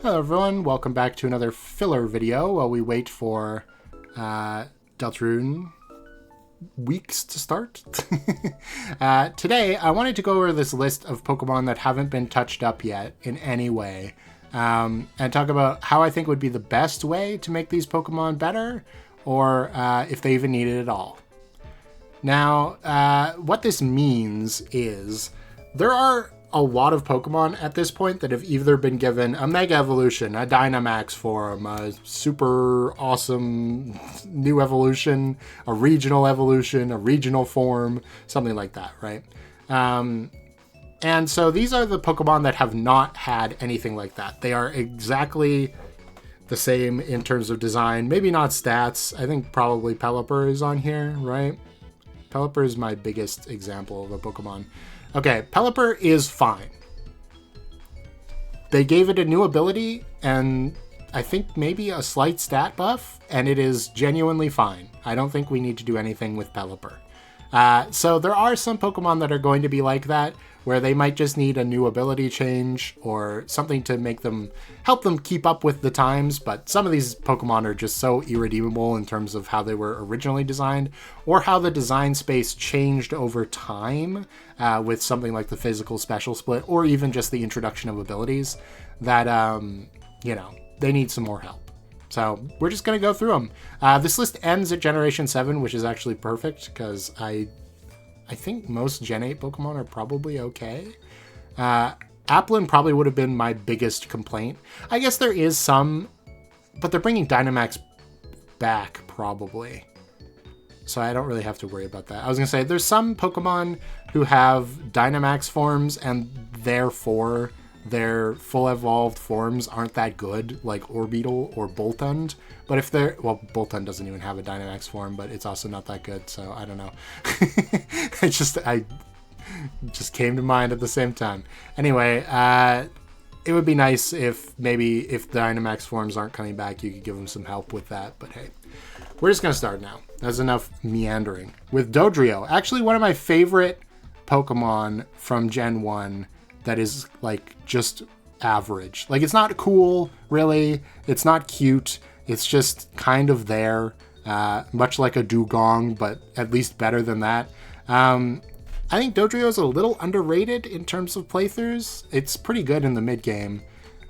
Hello everyone, welcome back to another filler video while we wait for Deltarune weeks to start. Today I wanted to go over this list of Pokemon that haven't been touched up yet in any way, and talk about how I think would be the best way to make these Pokemon better, or if they even need it at all. Now, what this means is there are a lot of Pokemon at this point that have either been given a Mega Evolution, a Dynamax form, a super awesome new evolution, a regional evolution, a regional form, something like that, right? And so these are the Pokemon that have not had anything like that. They are exactly the same in terms of design, maybe not stats. I think probably Pelipper is on here, right? Pelipper is my biggest example of a Pokemon. Okay, Pelipper is fine. They gave it a new ability and I think maybe a slight stat buff, and it is genuinely fine. I don't think we need to do anything with Pelipper. So there are some Pokemon that are going to be like that, where they might just need a new ability change or something to make them, help them keep up with the times, but some of these Pokemon are just so irredeemable in terms of how they were originally designed, or how the design space changed over time with something like the physical special split, or even just the introduction of abilities, that, you know, they need some more help. So we're just going to go through them. This list ends at Generation 7, which is actually perfect, because I think most Gen 8 Pokemon are probably okay. Applin probably would have been my biggest complaint. I guess there is some, but they're bringing Dynamax back, probably. So I don't really have to worry about that. I was going to say, there's some Pokemon who have Dynamax forms, and therefore their full evolved forms aren't that good, like Orbeetle or Boltund. But if they're, well, Boltund doesn't even have a Dynamax form, but it's also not that good, so I don't know. I just came to mind at the same time. Anyway, it would be nice if maybe if the Dynamax forms aren't coming back, you could give them some help with that, but hey. We're just going to start now. That's enough meandering. With Dodrio, actually one of my favorite Pokemon from Gen 1 that is, like, just average. Like, it's not cool, really. It's not cute. It's just kind of there, much like a Dugong, but at least better than that. I think Dodrio is a little underrated in terms of playthroughs. It's pretty good in the mid-game.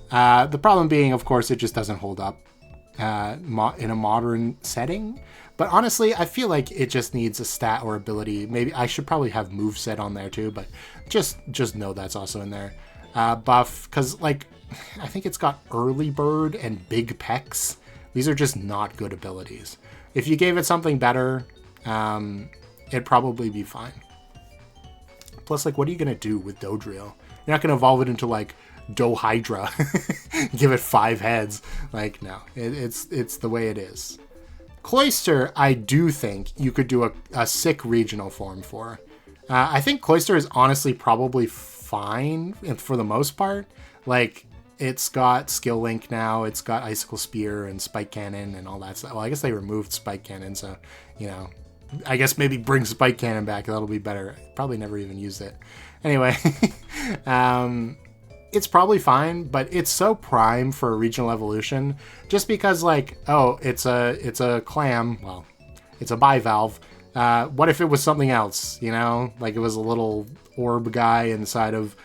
The problem being, of course, it just doesn't hold up in a modern setting. But honestly, I feel like it just needs a stat or ability. Maybe I should probably have moveset on there too, but just know that's also in there. Buff, because, like, I think it's got Early Bird and Big Pecs. These are just not good abilities. If you gave it something better, it'd probably be fine. Plus, like, what are you going to do with Dodrio? You're not going to evolve it into, like, Dohydra. Give it 5 heads. Like, no. It's the way it is. Cloyster, I do think you could do a sick regional form for. I think Cloyster is honestly probably fine for the most part. Like, it's got Skill Link now, it's got Icicle Spear and Spike Cannon and all that stuff. Well, I guess they removed Spike Cannon, so, you know, I guess maybe bring Spike Cannon back, that'll be better. Probably never even used it. Anyway, it's probably fine, but it's so prime for a regional evolution, just because, like, oh, it's a clam, well, it's a bivalve. What if it was something else, you know? Like, it was a little orb guy inside of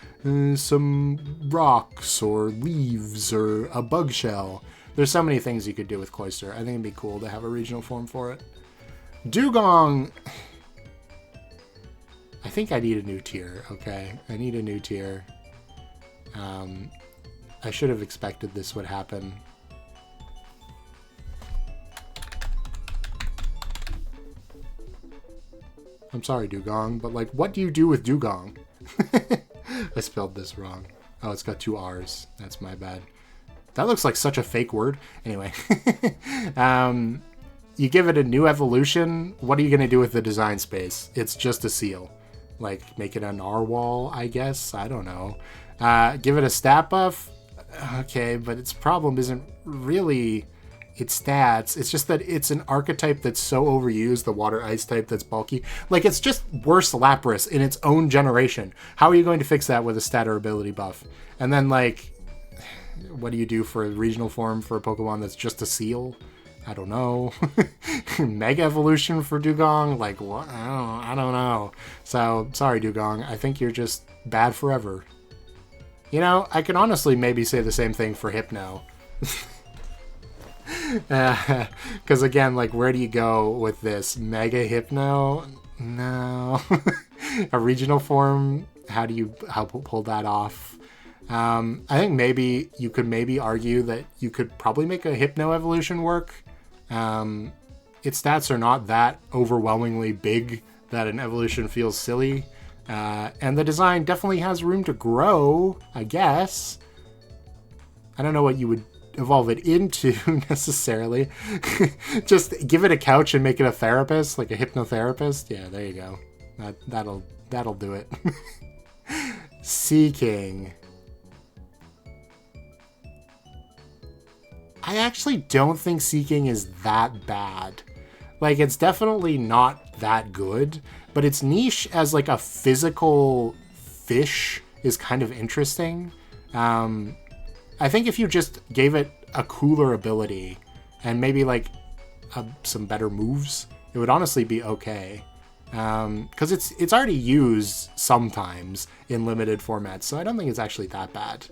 some rocks or leaves or a bug shell. There's so many things you could do with Cloyster. I think it'd be cool to have a regional form for it. Dugong, I think I need a new tier, okay? I need a new tier. I should have expected this would happen. I'm sorry, Dugong, but, like, what do you do with Dugong? I spelled this wrong. Oh, it's got 2 R's. That's my bad. That looks like such a fake word. Anyway. You give it a new evolution. What are you going to do with the design space? It's just a seal. Like, make it a narwhal, I guess? I don't know. Give it a stat buff? Okay, but its problem isn't really its stats. It's just that it's an archetype that's so overused, the water ice type that's bulky. Like, it's just worse Lapras in its own generation. How are you going to fix that with a stat or ability buff? And then, like, What do you do for a regional form for a Pokemon that's just a seal? I don't know. Mega evolution for Dugong? Like, what? I don't know. So, sorry, Dugong. I think you're just bad forever. You know, I could honestly maybe say the same thing for Hypno. Because again, like, where do you go with this? Mega Hypno? No. A regional form? How do you pull that off? I think maybe you could argue that you could probably make a Hypno evolution work. Its stats are not that overwhelmingly big that an evolution feels silly. And the design definitely has room to grow, I guess. I don't know what you would evolve it into necessarily. Just give it a couch and make it a therapist, like a hypnotherapist. Yeah, there you go. That'll do it. Seeking. I actually don't think Seeking is that bad. Like, it's definitely not that good, but its niche as like a physical fish is kind of interesting. I think if you just gave it a cooler ability and maybe like some better moves, it would honestly be okay. Because it's already used sometimes in limited formats, so I don't think it's actually that bad.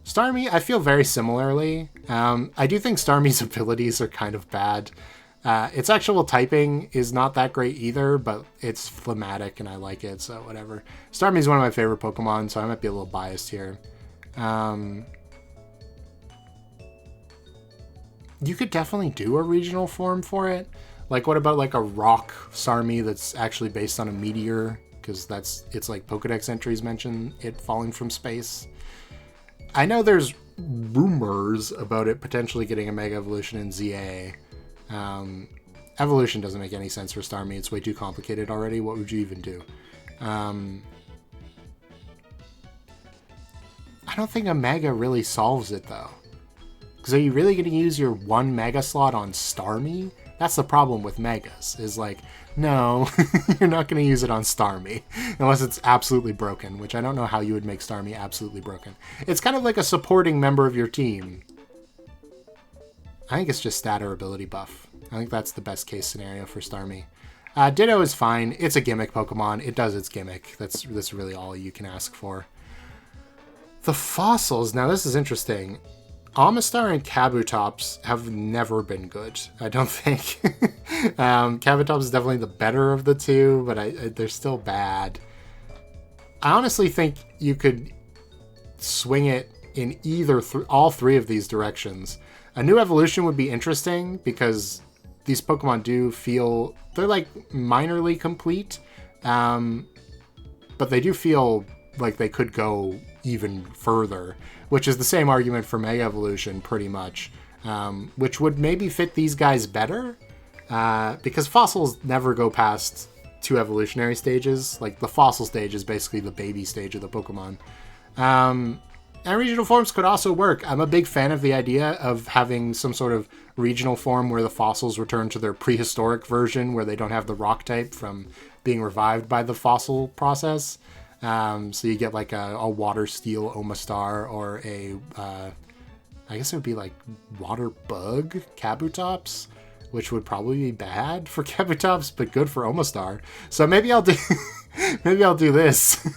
Starmie, I feel very similarly. I do think Starmie's abilities are kind of bad. Its actual typing is not that great either, but it's phlegmatic and I like it, so whatever. Starmie's one of my favorite Pokemon, so I might be a little biased here. You could definitely do a regional form for it. Like, what about like a rock Starmie that's actually based on a meteor? Because it's like Pokedex entries mention it falling from space. I know there's rumors about it potentially getting a Mega Evolution in ZA. Evolution doesn't make any sense for Starmie. It's way too complicated already. What would you even do? I don't think a Mega really solves it, though. Because are you really going to use your one Mega slot on Starmie? That's the problem with Megas, is like, no, you're not going to use it on Starmie, unless it's absolutely broken, which I don't know how you would make Starmie absolutely broken. It's kind of like a supporting member of your team. I think it's just stat or ability buff. I think that's the best case scenario for Starmie. Ditto is fine. It's a gimmick Pokemon. It does its gimmick. That's really all you can ask for. The fossils. Now, this is interesting. Amistar and Kabutops have never been good, I don't think. Kabutops is definitely the better of the two, but they're still bad. I honestly think you could swing it in either all three of these directions. A new evolution would be interesting because these Pokemon do feel... They're like minorly complete, but they do feel like they could go even further, which is the same argument for Mega Evolution, pretty much, which would maybe fit these guys better, because fossils never go past 2 evolutionary stages. Like, the fossil stage is basically the baby stage of the Pokemon. And regional forms could also work. I'm a big fan of the idea of having some sort of regional form where the fossils return to their prehistoric version, where they don't have the rock type from being revived by the fossil process. So you get like a water steel Omastar or I guess it would be like water bug Kabutops, which would probably be bad for Kabutops, but good for Omastar. So maybe I'll do this.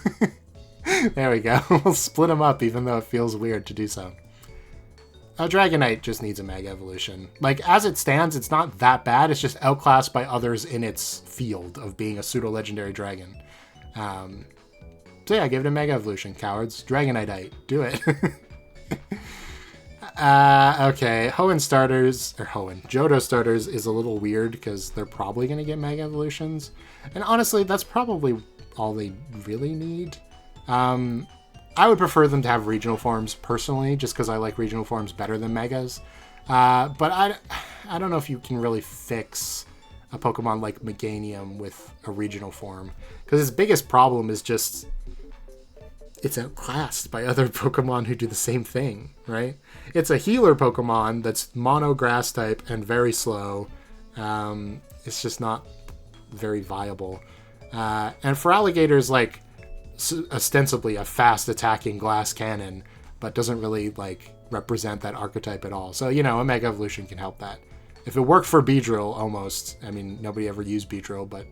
There we go. We'll split them up, even though it feels weird to do so. Dragonite just needs a Mega Evolution. Like, as it stands, it's not that bad. It's just outclassed by others in its field of being a pseudo-legendary dragon. So yeah, give it a Mega Evolution, cowards. Dragonite, do it. Okay, Johto starters is a little weird because they're probably going to get Mega Evolutions. And honestly, that's probably all they really need. I would prefer them to have regional forms, personally, just because I like regional forms better than Megas. But I don't know if you can really fix a Pokemon like Meganium with a regional form. Because its biggest problem is just... it's outclassed by other Pokemon who do the same thing, right? It's a healer Pokemon that's mono grass type and very slow. It's just not very viable. And for Alligator's like ostensibly a fast attacking glass cannon, but doesn't really like represent that archetype at all. So, a Mega Evolution can help that. If it worked for Beedrill, almost, I mean, nobody ever used Beedrill, but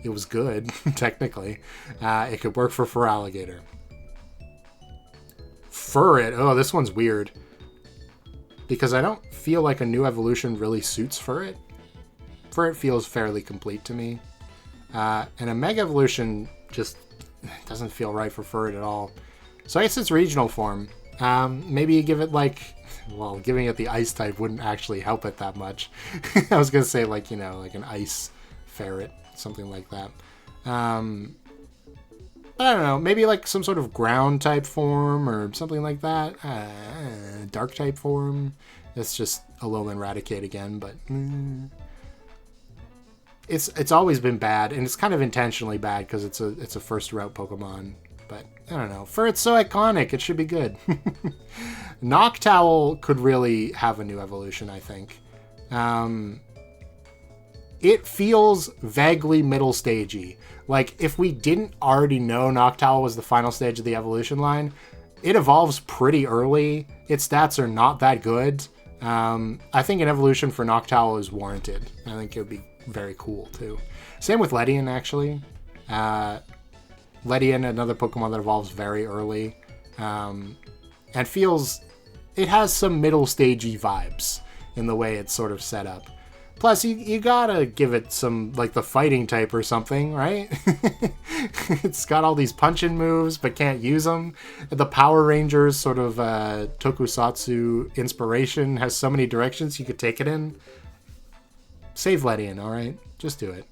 it was good, technically. It could work for Feraligatr. Furret, oh, this one's weird. Because I don't feel like a new evolution really suits Furret. Furret feels fairly complete to me. And a Mega Evolution just doesn't feel right for Furret at all. So I guess it's regional form. Maybe you give it giving it the ice type wouldn't actually help it that much. I was going to say like an ice ferret, something like that. I don't know, maybe like some sort of ground type form or something like that. Dark type form. That's just Alolan Raticate again, but it's always been bad, and it's kind of intentionally bad because it's a first route Pokemon. But I don't know. It's so iconic, it should be good. Noctowl could really have a new evolution, I think. It feels vaguely middle stagey. Like, if we didn't already know Noctowl was the final stage of the evolution line, it evolves pretty early. Its stats are not that good. I think an evolution for Noctowl is warranted. I think it would be very cool, too. Same with Ledian, actually. Ledian, another Pokemon that evolves very early. And it has some middle stagey vibes in the way it's sort of set up. Plus, you gotta give it some, like, the fighting type or something, right? It's got all these punch-in moves, but can't use them. The Power Rangers sort of tokusatsu inspiration has so many directions you could take it in. Save Ledian, alright? Just do it.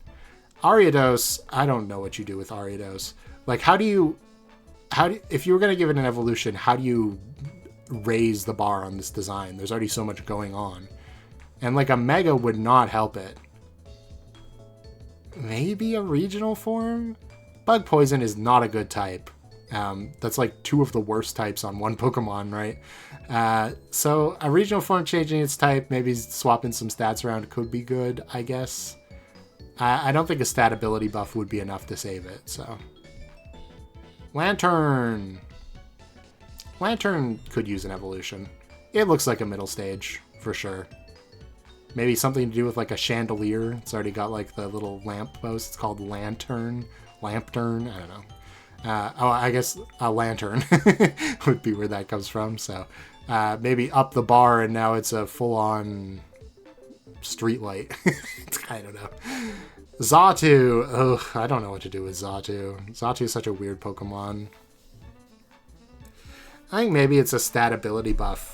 Ariados, I don't know what you do with Ariados. Like, if you were gonna give it an evolution, how do you raise the bar on this design? There's already so much going on. And like a Mega would not help it. Maybe a regional form? Bug Poison is not a good type. That's like two of the worst types on one Pokemon, right? So a regional form changing its type, maybe swapping some stats around could be good, I guess. I don't think a stat ability buff would be enough to save it, so. Lantern. Lantern could use an evolution. It looks like a middle stage, for sure. Maybe something to do with like a chandelier. It's already got like the little lamp post. It's called Lantern. Lampturn. I don't know. I guess a lantern would be where that comes from. So maybe up the bar and now it's a full-on street light. I don't know. Xatu. Ugh, I don't know what to do with Xatu. Xatu is such a weird Pokemon. I think maybe it's a stat ability buff.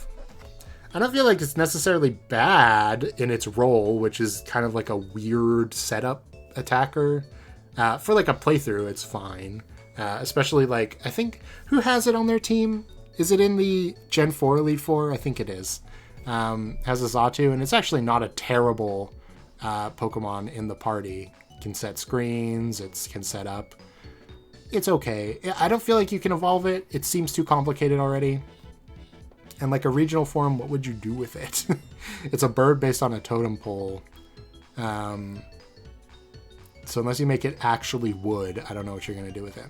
I don't feel like it's necessarily bad in its role, which is kind of like a weird setup attacker. For like a playthrough, it's fine. Especially like, I think, who has it on their team? Is it in the Gen 4 Elite Four? I think it is. Has a Xatu, and it's actually not a terrible Pokemon in the party. It can set screens, it can set up. It's okay. I don't feel like you can evolve it. It seems too complicated already. And like a regional form, what would you do with it? It's a bird based on a totem pole. So unless you make it actually wood, I don't know what you're going to do with it.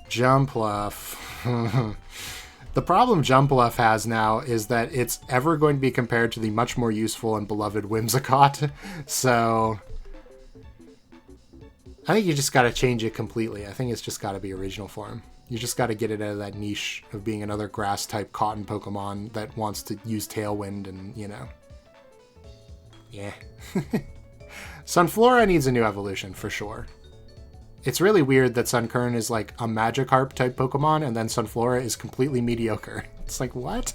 Jumpluff. The problem Jumpluff has now is that it's ever going to be compared to the much more useful and beloved Whimsicott. So I think you just got to change it completely. I think it's just got to be a regional form. You just got to get it out of that niche of being another grass-type cotton Pokemon that wants to use Tailwind and, Yeah. Sunflora needs a new evolution, for sure. It's really weird that Sunkern is like a Magikarp-type Pokemon, and then Sunflora is completely mediocre. It's like, what?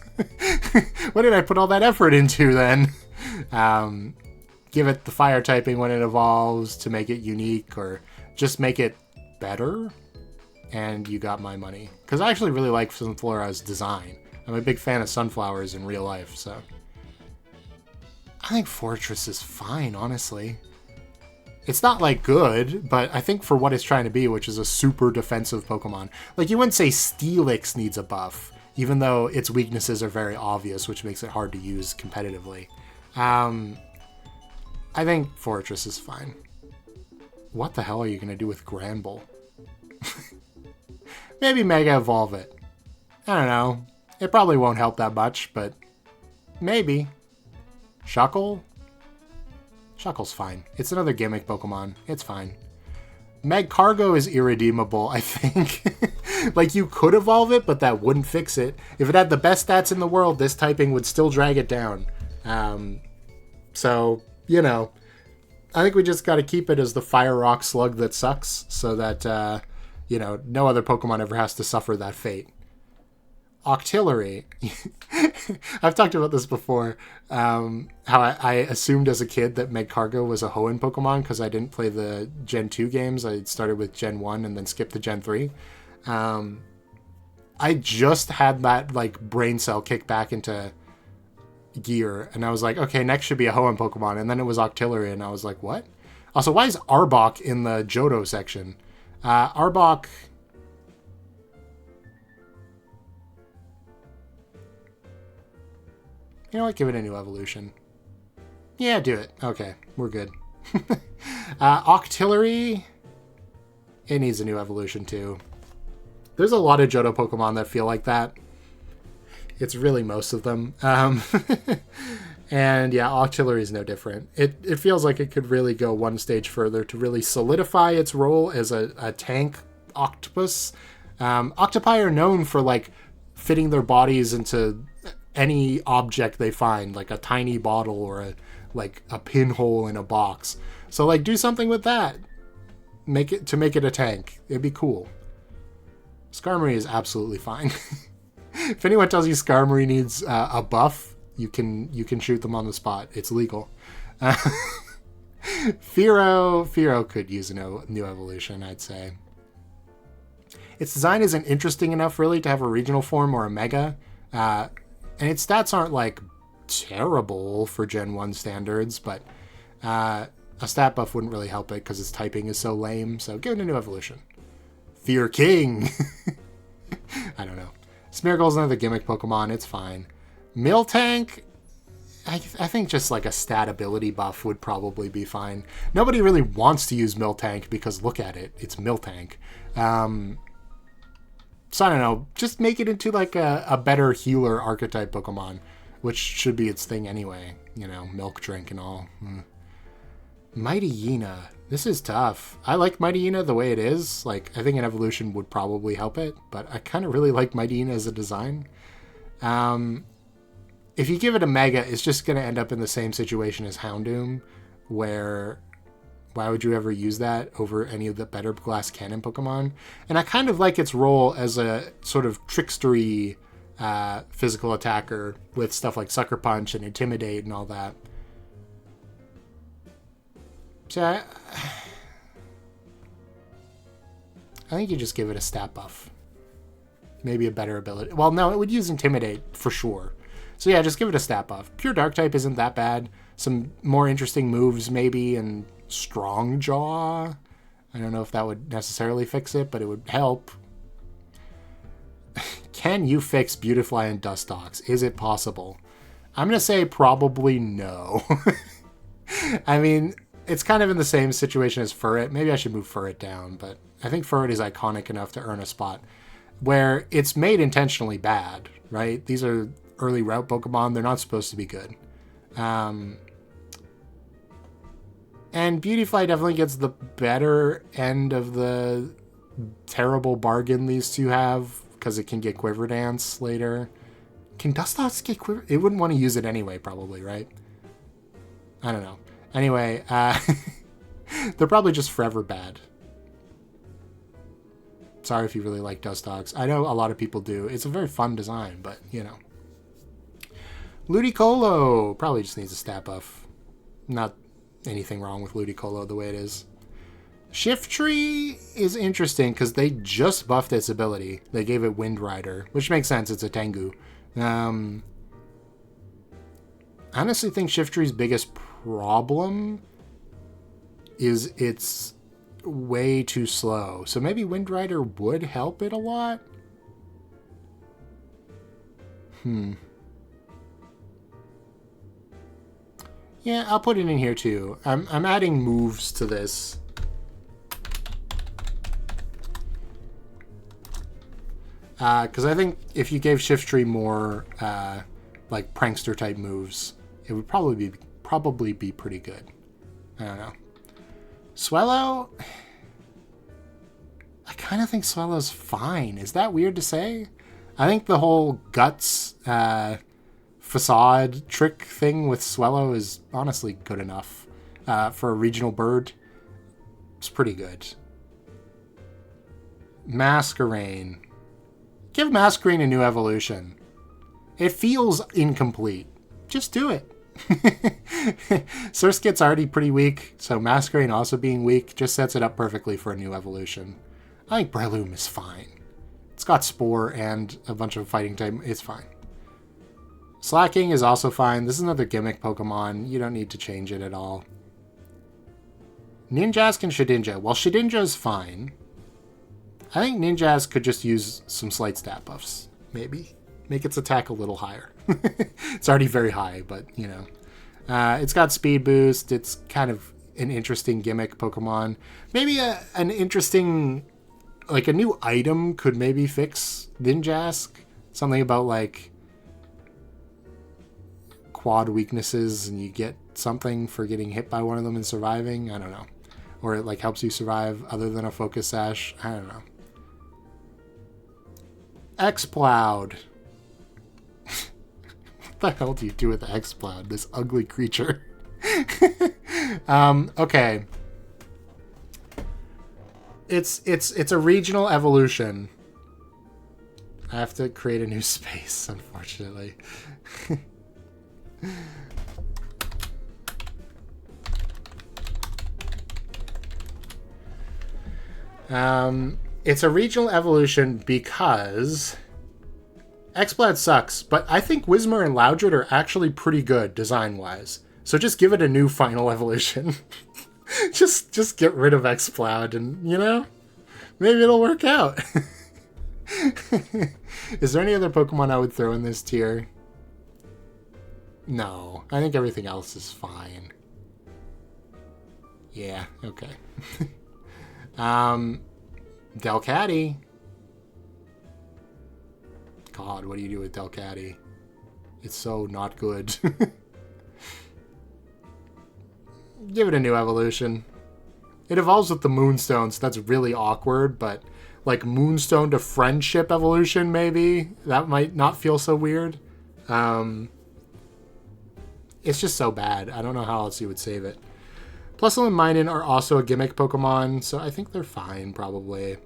What did I put all that effort into, then? Give it the fire typing when it evolves to make it unique, or just make it better? And you got my money. Because I actually really like Sunflora's design. I'm a big fan of sunflowers in real life, so. I think Fortress is fine, honestly. It's not, like, good, but I think for what it's trying to be, which is a super defensive Pokemon. Like, you wouldn't say Steelix needs a buff, even though its weaknesses are very obvious, which makes it hard to use competitively. I think Fortress is fine. What the hell are you going to do with Granbull? Maybe Mega Evolve it. I don't know. It probably won't help that much, but maybe. Shuckle? Shuckle's fine. It's another gimmick Pokemon. It's fine. Magcargo is irredeemable, I think. Like, you could evolve it, but that wouldn't fix it. If it had the best stats in the world, this typing would still drag it down. So, you know, I think we just got to keep it as the Fire Rock Slug that sucks, so that, you know, no other Pokemon ever has to suffer that fate. Octillery. I've talked about this before, how I assumed as a kid that Magcargo was a Hoenn Pokemon because I didn't play the Gen 2 games. I started with Gen 1 and then skipped to Gen 3. I just had that, like, brain cell kick back into gear, and I was like, okay, next should be a Hoenn Pokemon, and then it was Octillery, and I was like, what? Also, why is Arbok in the Johto section? Arbok... You know what? Give it a new evolution. Yeah, do it. Okay, we're good. Octillery. It needs a new evolution too. There's a lot of Johto Pokemon that feel like that. It's really most of them. And yeah, Octillery is no different. It feels like it could really go one stage further to really solidify its role as a tank octopus. Octopi are known for, like, fitting their bodies into any object they find, like a tiny bottle or a pinhole in a box. So, like, do something with that. Make it a tank. It'd be cool. Skarmory is absolutely fine. If anyone tells you Skarmory needs a buff, you can shoot them on the spot. It's legal. Fearow could use a new evolution, I'd say. Its design isn't interesting enough, really, to have a regional form or a mega. And its stats aren't, like, terrible for Gen 1 standards, but a stat buff wouldn't really help it because its typing is so lame, so give it a new evolution. Fear King! I don't know. Smeargle's another gimmick Pokemon, it's fine. Miltank, I think just like a stat ability buff would probably be fine. Nobody really wants to use Miltank because look at it, it's Miltank. So I don't know, just make it into like a better healer archetype Pokemon, which should be its thing anyway. You know, milk drink and all. Mighty Yena. This is tough. I like Mighty Yena the way it is. Like, I think an evolution would probably help it, but I kind of really like Mighty Yena as a design. If you give it a Mega, it's just going to end up in the same situation as Houndoom, where... Why would you ever use that over any of the better Glass Cannon Pokemon? And I kind of like its role as a sort of trickstery physical attacker with stuff like Sucker Punch and Intimidate and all that. So I think you just give it a stat buff. Maybe a better ability. Well, no, it would use Intimidate for sure. So yeah, just give it a stat buff. Pure Dark type isn't that bad. Some more interesting moves maybe, and Strong Jaw. I don't know if that would necessarily fix it, but it would help. Can you fix Beautifly and Dustox? Is it possible? I'm going to say probably no. I mean, it's kind of in the same situation as Furret. Maybe I should move Furret down, but I think Furret is iconic enough to earn a spot where it's made intentionally bad, right? These are early route Pokemon. They're not supposed to be good. And Beautifly definitely gets the better end of the terrible bargain these two have, because it can get Quiver Dance later. Can Dustox get Quiver? It wouldn't want to use it anyway, probably, right? I don't know. Anyway, they're probably just forever bad. Sorry if you really like Dustox. I know a lot of people do. It's a very fun design, but, you know. Ludicolo probably just needs a stat buff. Not anything wrong with Ludicolo the way it is. Shiftry is interesting because they just buffed its ability. They gave it Wind Rider, which makes sense. It's a Tengu. I honestly think Shiftry's biggest problem is it's way too slow. So maybe Wind Rider would help it a lot? Yeah, I'll put it in here too. I'm adding moves to this. Because I think if you gave Shiftry more like prankster type moves, it would probably be pretty good. I don't know. Swellow, I kind of think Swellow's fine. Is that weird to say? I think the whole guts facade trick thing with Swellow is honestly good enough for a regional bird. It's pretty good. Masquerain. Give Masquerain a new evolution. It feels incomplete. Just do it. Surskit's already pretty weak, so Masquerain also being weak just sets it up perfectly for a new evolution. I think Breloom is fine. It's got Spore and a bunch of fighting type. It's fine. Slacking is also fine. This is another gimmick Pokemon. You don't need to change it at all. Ninjask and Shedinja. Well, Shedinja is fine. I think Ninjask could just use some slight stat buffs, maybe. Make its attack a little higher. It's already very high, but, you know. It's got speed boost. It's kind of an interesting gimmick Pokemon. Maybe an interesting, like a new item could maybe fix Ninjask. Something about like quad weaknesses and you get something for getting hit by one of them and surviving. I don't know. Or it like helps you survive other than a Focus Sash. I don't know. X-Plowed. What the hell do you do with X-Plowed? This ugly creature. Okay. It's a regional evolution. I have to create a new space, unfortunately. It's a regional evolution because X-Plowed sucks, but I think Whismur and Loudred are actually pretty good design-wise. So just give it a new final evolution. just get rid of X-Plowed and, you know, maybe it'll work out. Is there any other Pokemon I would throw in this tier? No, I think everything else is fine. Yeah, okay. Delcatty. God, what do you do with Delcatty? It's so not good. Give it a new evolution. It evolves with the Moonstone, so that's really awkward, but like Moonstone to Friendship evolution, maybe? That might not feel so weird. It's just so bad. I don't know how else you would save it. Plusle and Minun are also a gimmick Pokemon, so I think they're fine, probably.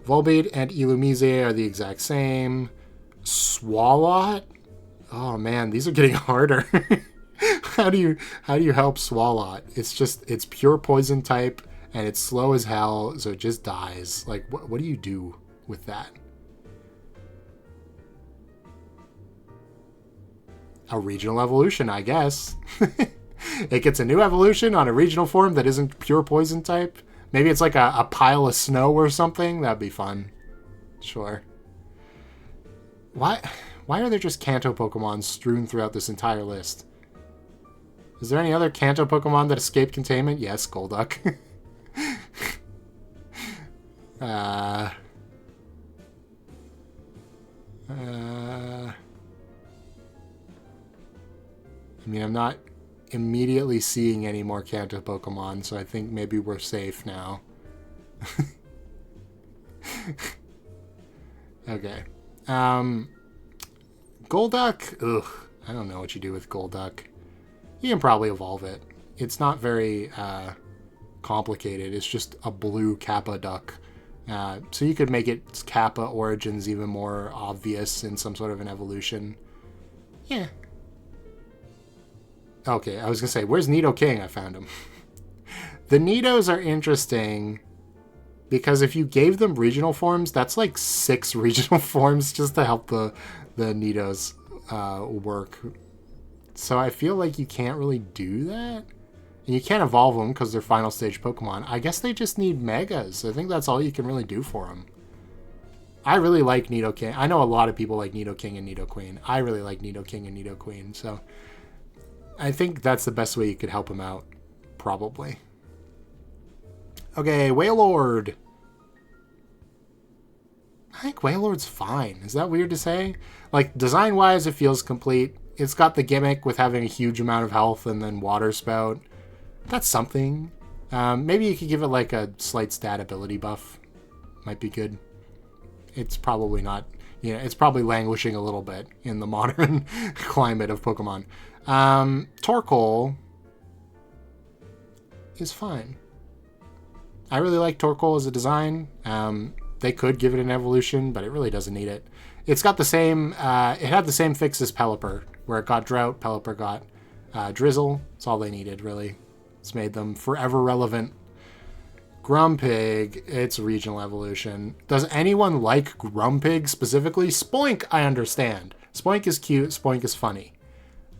Volbeat and Illumise are the exact same. Swalot? Oh man, these are getting harder. How do you help Swalot? It's pure poison type, and it's slow as hell, so it just dies. Like, what do you do with that? A regional evolution, I guess. It gets a new evolution on a regional form that isn't pure poison type. Maybe it's like a pile of snow or something. That'd be fun. Sure. Why are there just Kanto Pokemon strewn throughout this entire list? Is there any other Kanto Pokemon that escaped containment? Yes, Golduck. I mean, I'm not immediately seeing any more Kanto Pokemon, so I think maybe we're safe now. Okay. Golduck? Ugh. I don't know what you do with Golduck. You can probably evolve it. It's not very complicated. It's just a blue Kappa duck. So you could make its Kappa origins even more obvious in some sort of an evolution. Yeah. Okay, I was going to say, where's Nidoking? I found him. The Nidos are interesting because if you gave them regional forms, that's like 6 regional forms just to help the Nidos work. So I feel like you can't really do that. And you can't evolve them because they're final stage Pokemon. I guess they just need Megas. I think that's all you can really do for them. I really like Nidoking. I know a lot of people like Nidoking and Nidoqueen. I really like Nidoking and Nidoqueen, so I think that's the best way you could help him out, probably. Okay, Wailord. I think Wailord's fine. Is that weird to say? Like, design-wise, it feels complete. It's got the gimmick with having a huge amount of health and then Water Spout. That's something. Maybe you could give it like a slight stat ability buff. Might be good. It's probably not... Yeah, it's probably languishing a little bit in the modern climate of Pokemon. Torkoal is fine. I really like Torkoal as a design. They could give it an evolution, but it really doesn't need it. It's got the same... it had the same fix as Pelipper, where it got Drought, Pelipper got Drizzle. That's all they needed, really. It's made them forever relevant. Grumpig, it's regional evolution. Does anyone like Grumpig specifically? Spoink, I understand. Spoink is cute. Spoink is funny.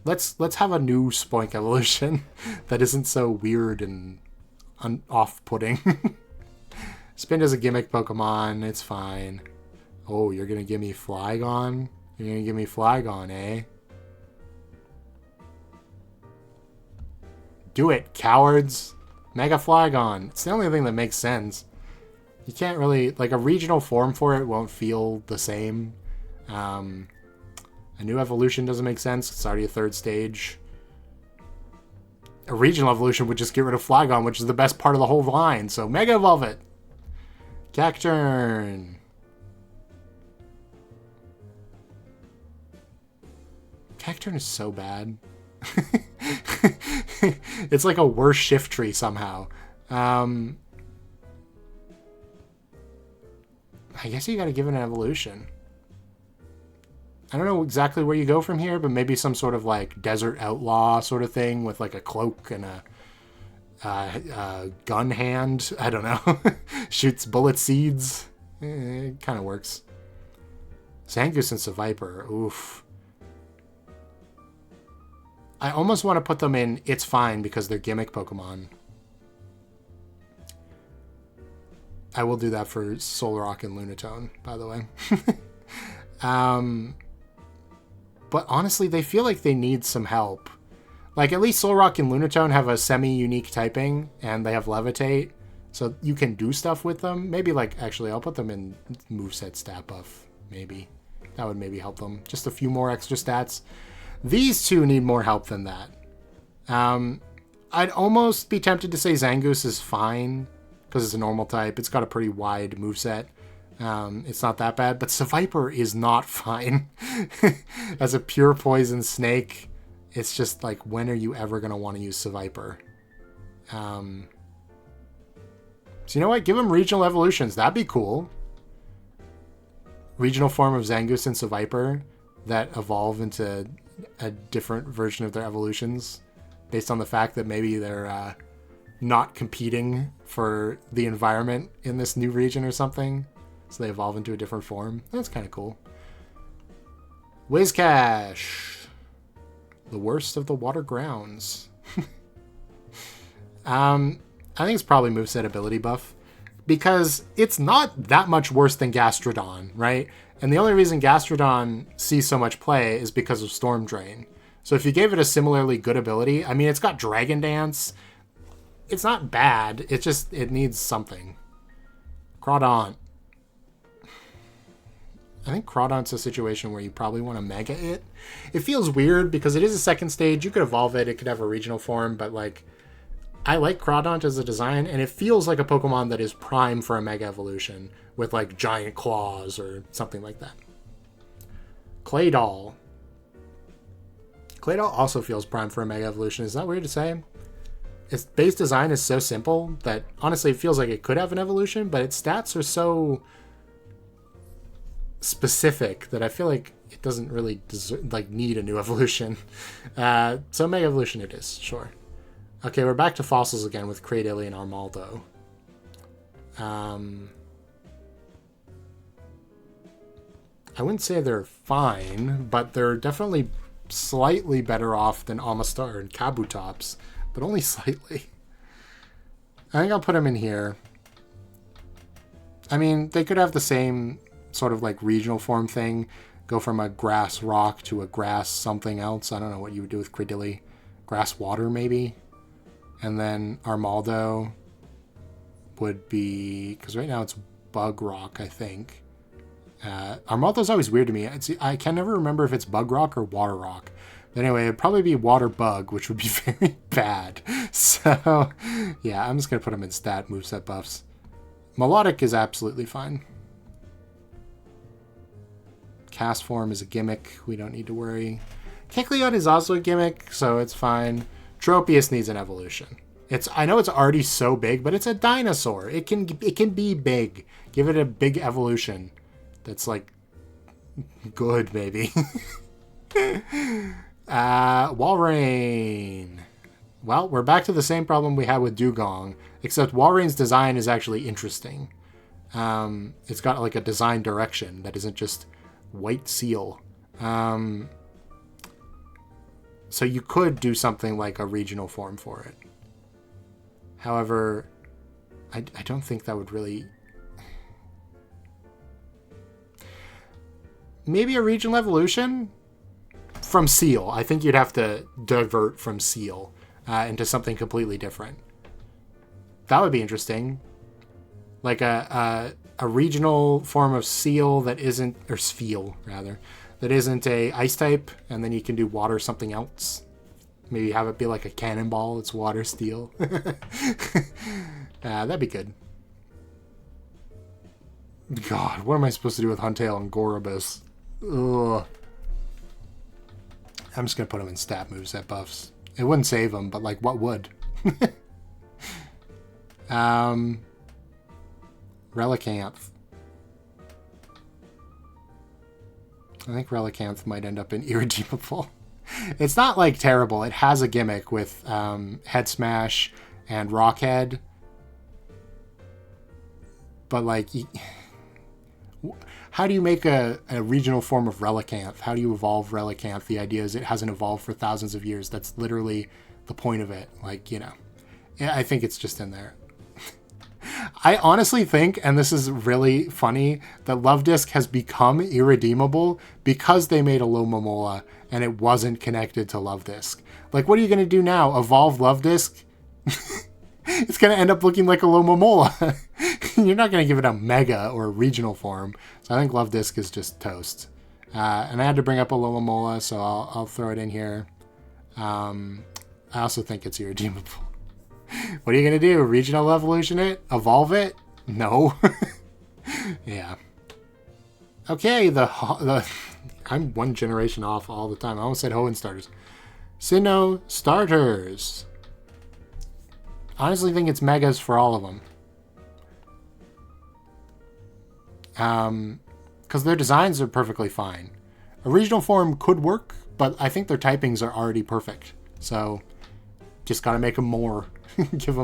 Let's have a new Spoink evolution that isn't so weird and off-putting. Spin is a gimmick Pokemon. It's fine. Oh, you're gonna give me Flygon? You're gonna give me Flygon, eh? Do it, cowards! Mega Flygon. It's the only thing that makes sense. You can't really... Like, a regional form for it won't feel the same. A new evolution doesn't make sense. It's already a third stage. A regional evolution would just get rid of Flygon, which is the best part of the whole line. So, Mega Evolve it! Cacturn. Cacturn is so bad. It's like a worse shift tree somehow. I guess you gotta give it an evolution. I don't know exactly where you go from here, but maybe some sort of like desert outlaw sort of thing with like a cloak and a gun hand. I don't know. Shoots bullet seeds. It kind of works. Zangoose and Seviper. Oof. I almost want to put them in It's Fine because they're gimmick Pokemon. I will do that for Solrock and Lunatone, by the way. But honestly, they feel like they need some help. Like, at least Solrock and Lunatone have a semi-unique typing, and they have Levitate, so you can do stuff with them. Maybe, like, actually, I'll put them in moveset stat buff, maybe. That would maybe help them. Just a few more extra stats. These two need more help than that. I'd almost be tempted to say Zangoose is fine, because it's a normal type. It's got a pretty wide moveset. It's not that bad, but Seviper is not fine. As a pure poison snake, it's just like, when are you ever going to want to use Seviper? So you know what? Give them regional evolutions. That'd be cool. Regional form of Zangoose and Seviper that evolve into a different version of their evolutions based on the fact that maybe they're not competing for the environment in this new region or something. So they evolve into a different form. That's kind of cool. Whiscash. The worst of the water grounds. I think it's probably moveset ability buff. Because it's not that much worse than Gastrodon, right? And the only reason Gastrodon sees so much play is because of Storm Drain. So if you gave it a similarly good ability, I mean, it's got Dragon Dance. It's not bad. It just, it needs something. Crawdaunt. I think Crawdaunt's a situation where you probably want to Mega it. It feels weird because it is a second stage. You could evolve it. It could have a regional form, but like, I like Crawdaunt as a design, and it feels like a Pokemon that is prime for a Mega Evolution with like giant claws or something like that. Claydol. Claydol also feels prime for a Mega Evolution. Is that weird to say? Its base design is so simple that honestly it feels like it could have an evolution, but its stats are so specific that I feel like it doesn't really need a new evolution. So Mega Evolution it is, sure. Okay, we're back to fossils again with Cradily and Armaldo. I wouldn't say they're fine, but they're definitely slightly better off than Amistar and Kabutops, but only slightly. I think I'll put them in here. I mean, they could have the same sort of like regional form thing, go from a grass rock to a grass something else. I don't know what you would do with Cradily. Grass water, maybe? And then Armaldo would be... because right now it's Bug Rock, I think. Armaldo's always weird to me. I can never remember if it's Bug Rock or Water Rock. But anyway, it'd probably be Water Bug, which would be very bad. So, yeah, I'm just going to put him in stat moveset buffs. Melodic is absolutely fine. Cast Form is a gimmick. We don't need to worry. Kecleon is also a gimmick, so it's fine. Tropius needs an evolution. I know it's already so big, but it's a dinosaur. It can be big. Give it a big evolution. That's like good, maybe. Walrein. Well, we're back to the same problem we had with Dugong, except Walrein's design is actually interesting. It's got like a design direction that isn't just white seal. So you could do something like a regional form for it. However, I don't think that would really... Maybe a regional evolution from Seal. I think you'd have to divert from Seal into something completely different. That would be interesting. Like a regional form of Seal that isn't... Or Spheal, rather. That isn't a ice type, and then you can do water something else. Maybe have it be like a cannonball. It's water steel. That'd be good. God, what am I supposed to do with Huntail and Gorobus? Ugh. I'm just going to put them in stat moveset buffs. It wouldn't save them, but like, what would? Relicanth. I think Relicanth might end up in Irredeemable. It's not, like, terrible. It has a gimmick with Head Smash and Rockhead. But, like, how do you make a regional form of Relicanth? How do you evolve Relicanth? The idea is it hasn't evolved for thousands of years. That's literally the point of it. Like, you know. I think it's just in there. I honestly think, and this is really funny, that Love Disc has become irredeemable because they made a Lomomola and it wasn't connected to Love Disc. Like, what are you going to do now? Evolve Love Disc? It's going to end up looking like a Lomomola. You're not going to give it a Mega or a regional form. So I think Love Disc is just toast. And I had to bring up a Lomomola, so I'll throw it in here. I also think it's irredeemable. What are you going to do? Regional evolution it? Evolve it? No. Yeah. Okay, I'm one generation off all the time. I almost said Hoenn starters. Sinnoh starters. Honestly think it's megas for all of them. Because their designs are perfectly fine. A regional form could work, but I think their typings are already perfect. So, just gotta make them more. give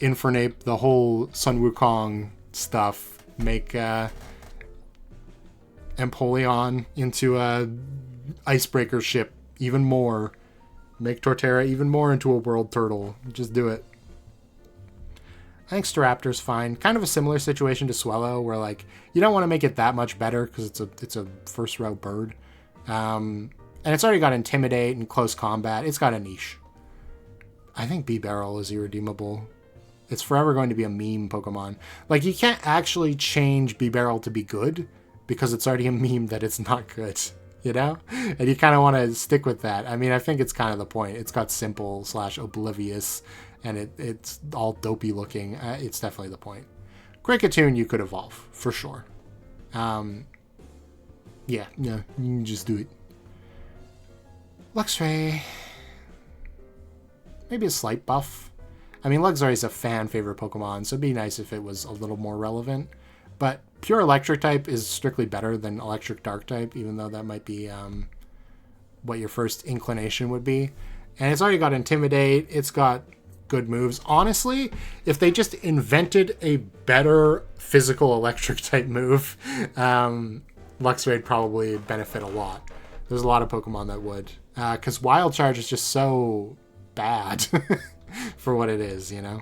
Infernape the whole Sun Wukong stuff. Make Empoleon into a icebreaker ship even more. Make Torterra even more into a world turtle. Just do it. I think Staraptor's fine. Kind of a similar situation to Swellow, where like you don't want to make it that much better because it's a first row bird. And it's already got Intimidate and Close Combat. It's got a niche. I think B-Barrel is irredeemable. It's forever going to be a meme Pokemon. Like, you can't actually change B-Barrel to be good because it's already a meme that it's not good, you know? And you kind of want to stick with that. I mean, I think it's kind of the point. It's got simple / oblivious, and it's all dopey looking. It's definitely the point. Kricketune you could evolve, for sure. Yeah, you can just do it. Luxray. Maybe a slight buff. I mean, Luxray is a fan favorite Pokemon, so it'd be nice if it was a little more relevant. But pure electric type is strictly better than electric dark type, even though that might be what your first inclination would be. And it's already got Intimidate. It's got good moves. Honestly, if they just invented a better physical electric type move, Luxray would probably benefit a lot. There's a lot of Pokemon that would. Because Wild Charge is just so bad for what it is, you know?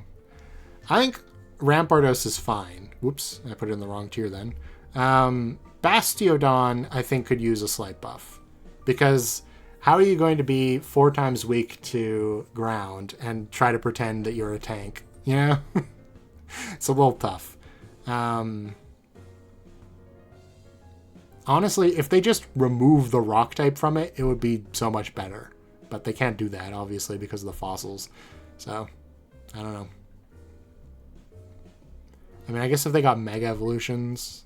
I think Rampardos is fine. Whoops, I put it in the wrong tier then. Bastiodon, I think, could use a slight buff. Because how are you going to be 4 times weak to ground and try to pretend that you're a tank? You know? It's a little tough. Honestly, if they just remove the rock type from it, it would be so much better. But they can't do that, obviously, because of the fossils. So, I don't know. I mean, I guess if they got Mega Evolutions,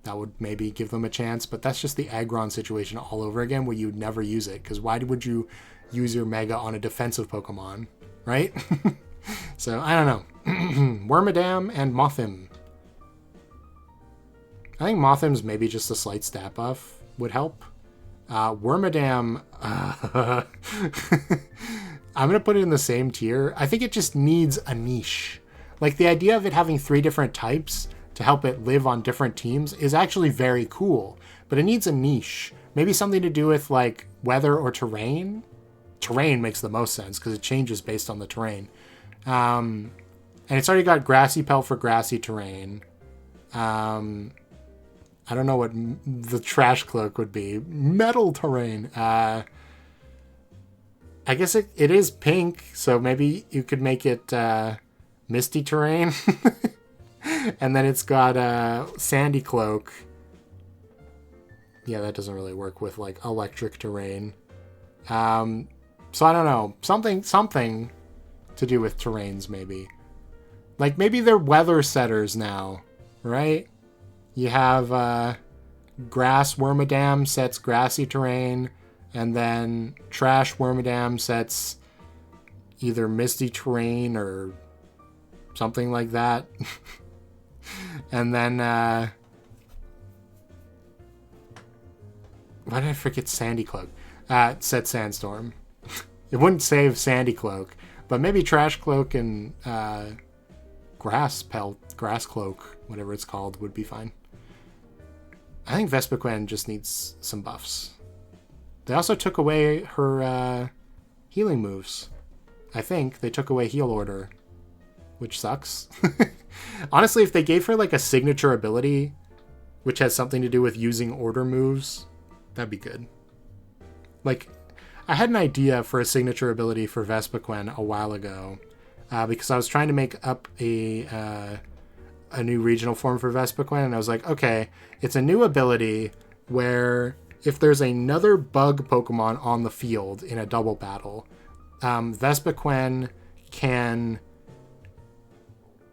that would maybe give them a chance. But that's just the Aggron situation all over again, where you'd never use it. Because why would you use your Mega on a defensive Pokemon, right? So, I don't know. Wormadam and Mothim. I think Mothim's maybe just a slight stat buff would help. Wormadam, I'm going to put it in the same tier. I think it just needs a niche. Like, the idea of it having 3 different types to help it live on different teams is actually very cool. But it needs a niche. Maybe something to do with, like, weather or terrain. Terrain makes the most sense because it changes based on the terrain. And it's already got Grassy Pelt for grassy terrain. I don't know what the Trash Cloak would be. Metal terrain. I guess it is pink, so maybe you could make it Misty terrain. And then it's got Sandy Cloak. Yeah, that doesn't really work with, like, electric terrain. So I don't know. Something to do with terrains, maybe. Like, maybe they're weather setters now, right? You have Grass Wormadam sets grassy terrain, and then Trash Wormadam sets either misty terrain or something like that. And then, why did I forget Sandy Cloak? Set Sandstorm. It wouldn't save Sandy Cloak, but maybe Trash Cloak and Grass Cloak, whatever it's called, would be fine. I think Vespiquen just needs some buffs. They also took away her healing moves. I think they took away Heal Order, which sucks. Honestly, if they gave her like a signature ability, which has something to do with using order moves, that'd be good. Like, I had an idea for a signature ability for Vespiquen a while ago, because I was trying to make up a new regional form for Vespiquen, and I was like, okay, it's a new ability where if there's another bug Pokemon on the field in a double battle, Vespiquen can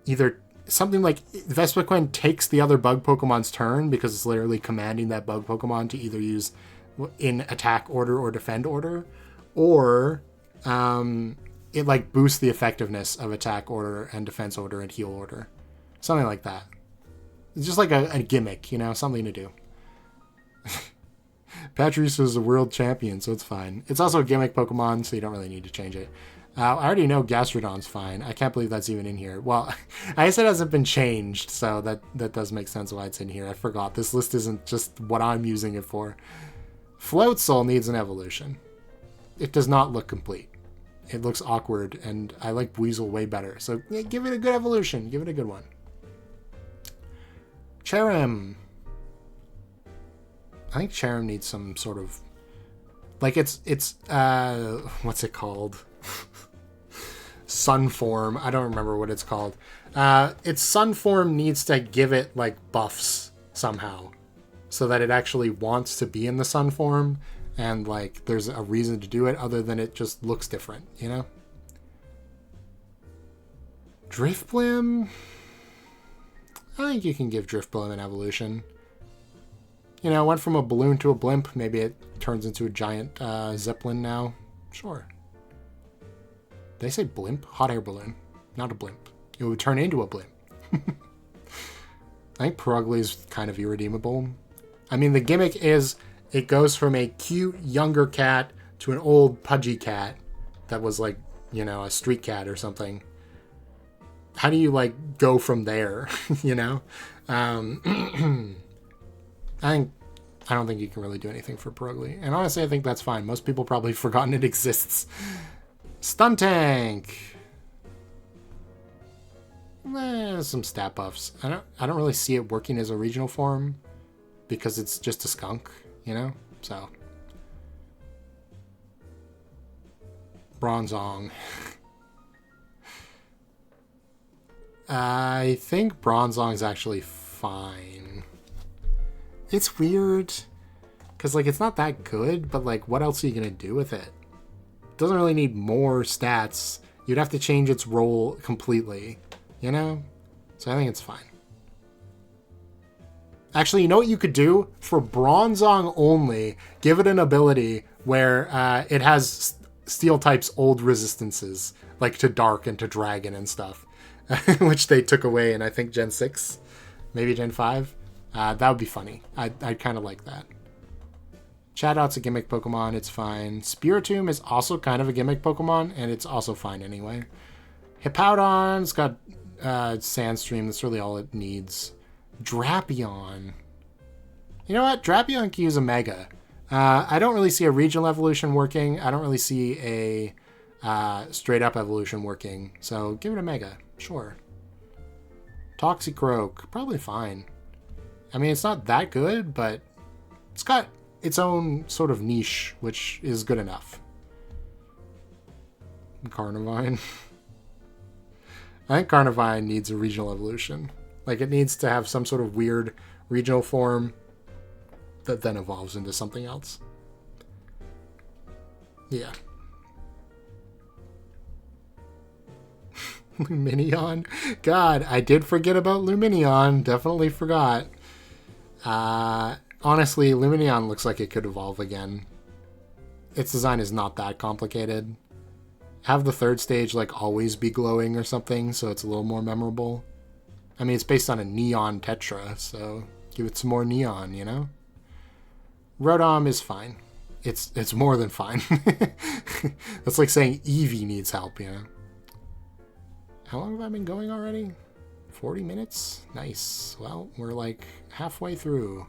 either something like Vespiquen takes the other bug Pokemon's turn because it's literally commanding that bug Pokemon to either use in attack order or defend order, or it like boosts the effectiveness of attack order and defense order and heal order. Something like that. It's just like a gimmick, you know, something to do. Patrice is a world champion, so it's fine. It's also a gimmick Pokemon, so you don't really need to change it. I already know Gastrodon's fine. I can't believe that's even in here. Well, I guess it hasn't been changed, so that does make sense why it's in here. I forgot. This list isn't just what I'm using it for. Floatzel needs an evolution. It does not look complete. It looks awkward, and I like Weasel way better. So yeah, give it a good evolution. Give it a good one. Cherrim. I think Cherrim needs some sort of... Like, it's what's it called? Sunform. I don't remember what it's called. Its Sunform needs to give it, like, buffs somehow. So that it actually wants to be in the Sunform. And, like, there's a reason to do it other than it just looks different, you know? Driftblim? I think you can give Driftblim an evolution. You know, went from a balloon to a blimp. Maybe it turns into a giant zeppelin now. Sure. Did I say blimp? Hot air balloon. Not a blimp. It would turn into a blimp. I think Perugly is kind of irredeemable. I mean, the gimmick is it goes from a cute younger cat to an old pudgy cat that was like, you know, a street cat or something. How do you, like, go from there, you know? I don't think you can really do anything for Perugly. And honestly, I think that's fine. Most people probably have forgotten it exists. Stuntank. Some stat buffs. I don't really see it working as a regional form because it's just a skunk, you know? So. Bronzong. I think Bronzong is actually fine. It's weird. Because, like, it's not that good, but, like, what else are you going to do with it? It doesn't really need more stats. You'd have to change its role completely, you know? So I think it's fine. Actually, you know what you could do? For Bronzong only, give it an ability where it has Steel type's old resistances, like to Dark and to Dragon and stuff, which they took away in, I think, Gen 6, maybe Gen 5. That would be funny. I'd kind of like that. Chatot*'s a gimmick Pokemon, it's fine. Spiritomb is also kind of a gimmick Pokemon, and it's also fine anyway. Hippowdon's got Sandstream, that's really all it needs. Drapion. You know what? Drapion can use a Mega. I don't really see a regional evolution working. I don't really see a straight up evolution working. So give it a Mega. Sure. Toxicroak. Probably fine. I mean, it's not that good, but it's got its own sort of niche, which is good enough. Carnivine. I think Carnivine needs a regional evolution. Like, it needs to have some sort of weird regional form that then evolves into something else. Yeah. Lumineon? God, I did forget about Lumineon. Definitely forgot. Honestly, Lumineon looks like it could evolve again. Its design is not that complicated. Have the third stage, like, always be glowing or something, so it's a little more memorable. I mean, it's based on a neon Tetra, so give it some more neon, you know? Rotom is fine. It's more than fine. That's like saying Eevee needs help, you know? How long have I been going already? 40 minutes? Nice. Well, we're like halfway through.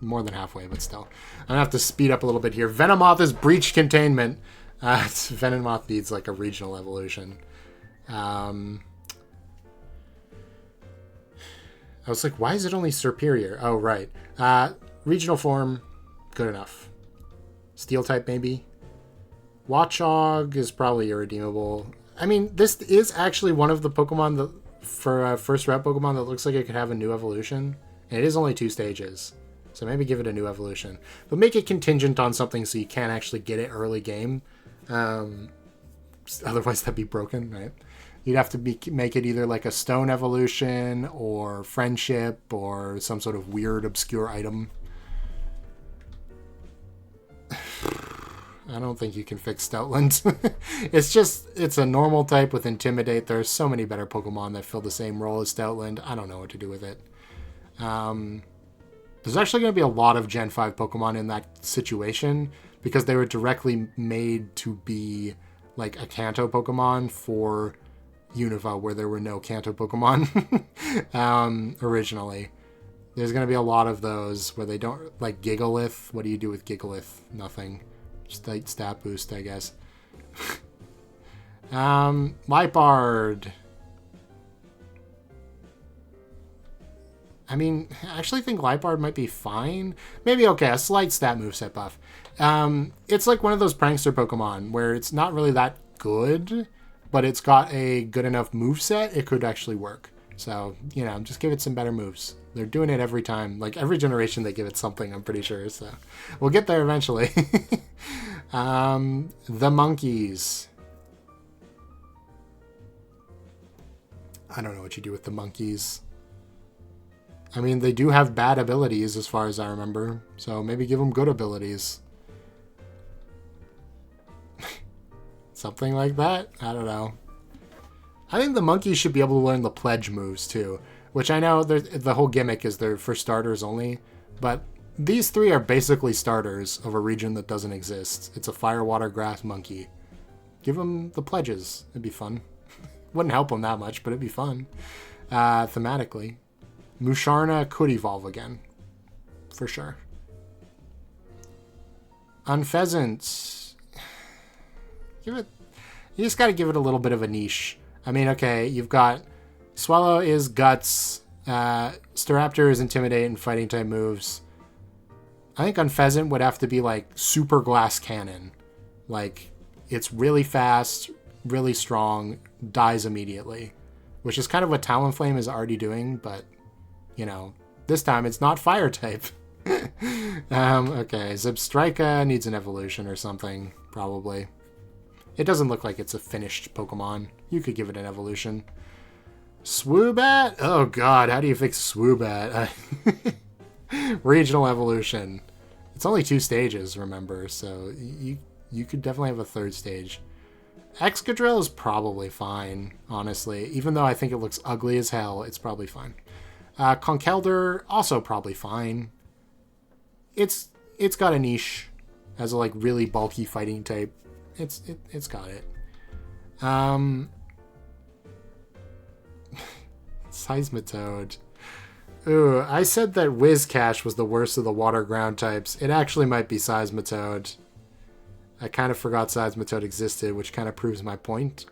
More than halfway, but still. I'm gonna have to speed up a little bit here. Venomoth is breach containment. Venomoth needs like a regional evolution. I was like, why is it only Superior? Oh, right. Regional form, good enough. Steel type, maybe. Watchog is probably irredeemable. I mean, this is actually one of the Pokemon that, for first rep Pokemon, that looks like it could have a new evolution. And it is only 2 stages. So maybe give it a new evolution. But make it contingent on something so you can't actually get it early game. Otherwise, that'd be broken, right? You'd have to make it either like a stone evolution or friendship or some sort of weird, obscure item. I don't think you can fix Stoutland. It's a normal type with Intimidate. There's so many better Pokemon that fill the same role as Stoutland. I don't know what to do with it. There's actually going to be a lot of Gen 5 Pokemon in that situation because they were directly made to be like a Kanto Pokemon for Unova, where there were no Kanto Pokemon originally. There's going to be a lot of those where they don't, like Gigalith. What do you do with Gigalith? Nothing. Just like stat boost, I guess. Liepard. I mean, I actually think Liepard might be fine. Maybe, okay, a slight stat moveset buff. It's like one of those prankster Pokemon where it's not really that good, but it's got a good enough moveset, it could actually work. So, you know, just give it some better moves. They're doing it every time. Like, every generation they give it something, I'm pretty sure. So, we'll get there eventually. The monkeys. I don't know what you do with the monkeys. I mean, they do have bad abilities as far as I remember. So, maybe give them good abilities. Something like that? I don't know. I think the monkeys should be able to learn the pledge moves too, which I know the whole gimmick is they're for starters only, but these 3 are basically starters of a region that doesn't exist. It's a fire, water, grass monkey. Give them the pledges. It'd be fun. Wouldn't help them that much, but it'd be fun. Thematically. Musharna could evolve again. For sure. Unpheasant. You just gotta give it a little bit of a niche. I mean, okay, you've got Swallow is Guts, Staraptor is Intimidate and Fighting type moves. I think Unpheasant would have to be like Super Glass Cannon. Like, it's really fast, really strong, dies immediately. Which is kind of what Talonflame is already doing, but, you know, this time it's not Fire type. Okay, Zebstrika needs an evolution or something, probably. It doesn't look like it's a finished Pokemon. You could give it an evolution. Swoobat? Oh god, how do you fix Swoobat? Regional evolution. It's only 2 stages, remember, so you could definitely have a 3rd stage. Excadrill is probably fine, honestly. Even though I think it looks ugly as hell, it's probably fine. Conkeldurr, also probably fine. It's got a niche as a like really bulky fighting type. It's got it. Seismitoad. Ooh, I said that Whiscash was the worst of the water ground types. It actually might be Seismitoad. I kind of forgot Seismitoad existed, which kind of proves my point.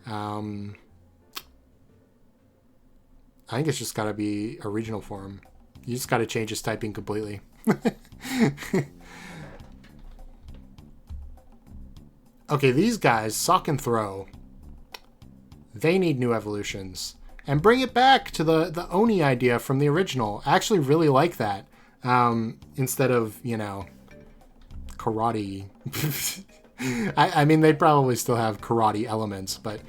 I think it's just got to be a regional form. You just got to change its typing completely. Okay, these guys, Sock and Throw, they need new evolutions. And bring it back to the Oni idea from the original. I actually really like that. Instead of, you know, karate. I mean, they probably still have karate elements, but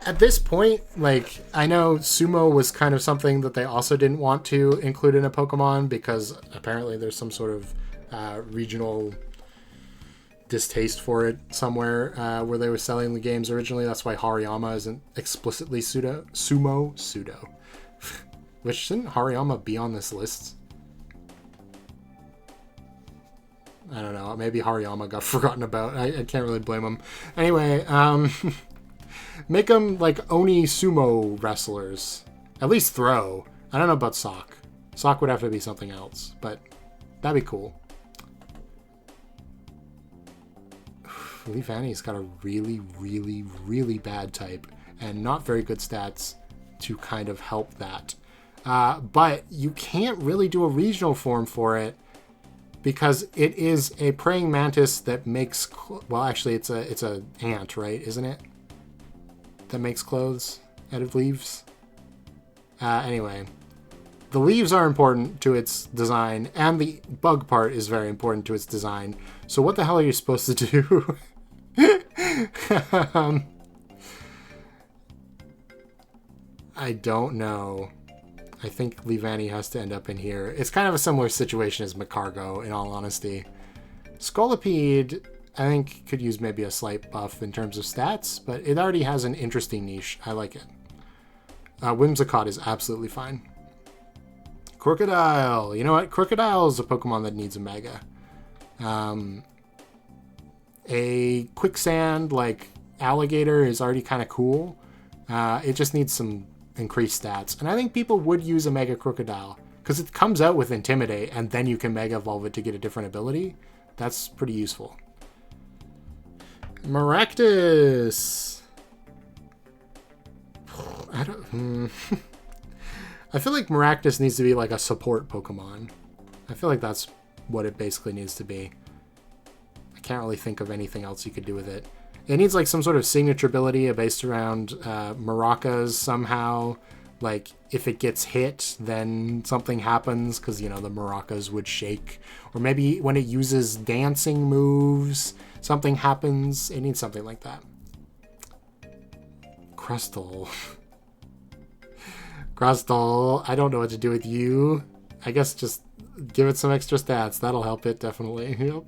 at this point, like, I know sumo was kind of something that they also didn't want to include in a Pokemon because apparently there's some sort of regional distaste for it somewhere where they were selling the games originally. That's why Hariyama isn't explicitly sumo. Which, shouldn't Hariyama be on this list? I don't know. Maybe Hariyama got forgotten about. I can't really blame him. Anyway, make them like Oni sumo wrestlers. At least Throw. I don't know about Sock. Sock would have to be something else, but that'd be cool. Leavanny's got a really, really, really bad type and not very good stats to kind of help that. But you can't really do a regional form for it because it is a praying mantis that makes... Well, actually, it's a ant, right? Isn't it? That makes clothes out of leaves. Anyway, the leaves are important to its design, and the bug part is very important to its design. So what the hell are you supposed to do? I don't know. I think Leavanny has to end up in here. It's kind of a similar situation as Macargo, in all honesty. Scolipede, I think, could use maybe a slight buff in terms of stats, but it already has an interesting niche. I like it. Whimsicott is absolutely fine. Crocodile. You know what? Crocodile is a Pokemon that needs a Mega. A quicksand, like, alligator is already kind of cool. It just needs some increased stats. And I think people would use a Mega Crocodile, because it comes out with Intimidate, and then you can Mega Evolve it to get a different ability. That's pretty useful. Maractus! I don't... I feel like Maractus needs to be like a support Pokemon. I feel like that's what it basically needs to be. I can't really think of anything else you could do with it. It needs like some sort of signature ability based around maracas somehow. Like if it gets hit, then something happens because, you know, the maracas would shake. Or maybe when it uses dancing moves, something happens. It needs something like that. Crustle. Crustle, I don't know what to do with you. I guess just give it some extra stats. That'll help it, definitely. Yep.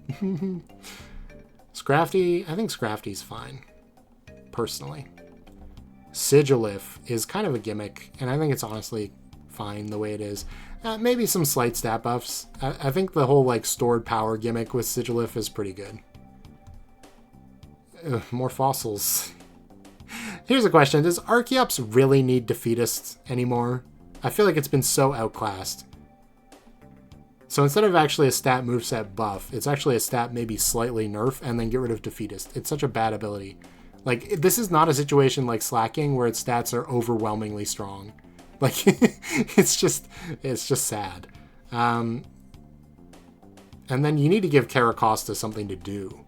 Scrafty, I think Scrafty's fine, personally. Sigilif is kind of a gimmick, and I think it's honestly fine the way it is. Maybe some slight stat buffs. I think the whole like stored power gimmick with Sigilif is pretty good. More fossils. Here's a question. Does Archeops really need Defeatists anymore? I feel like it's been so outclassed. So instead of actually a stat moveset buff, it's actually a stat maybe slightly nerf and then get rid of Defeatist. It's such a bad ability. Like, this is not a situation like Slacking where its stats are overwhelmingly strong. Like, it's just sad. And then you need to give Caracosta something to do.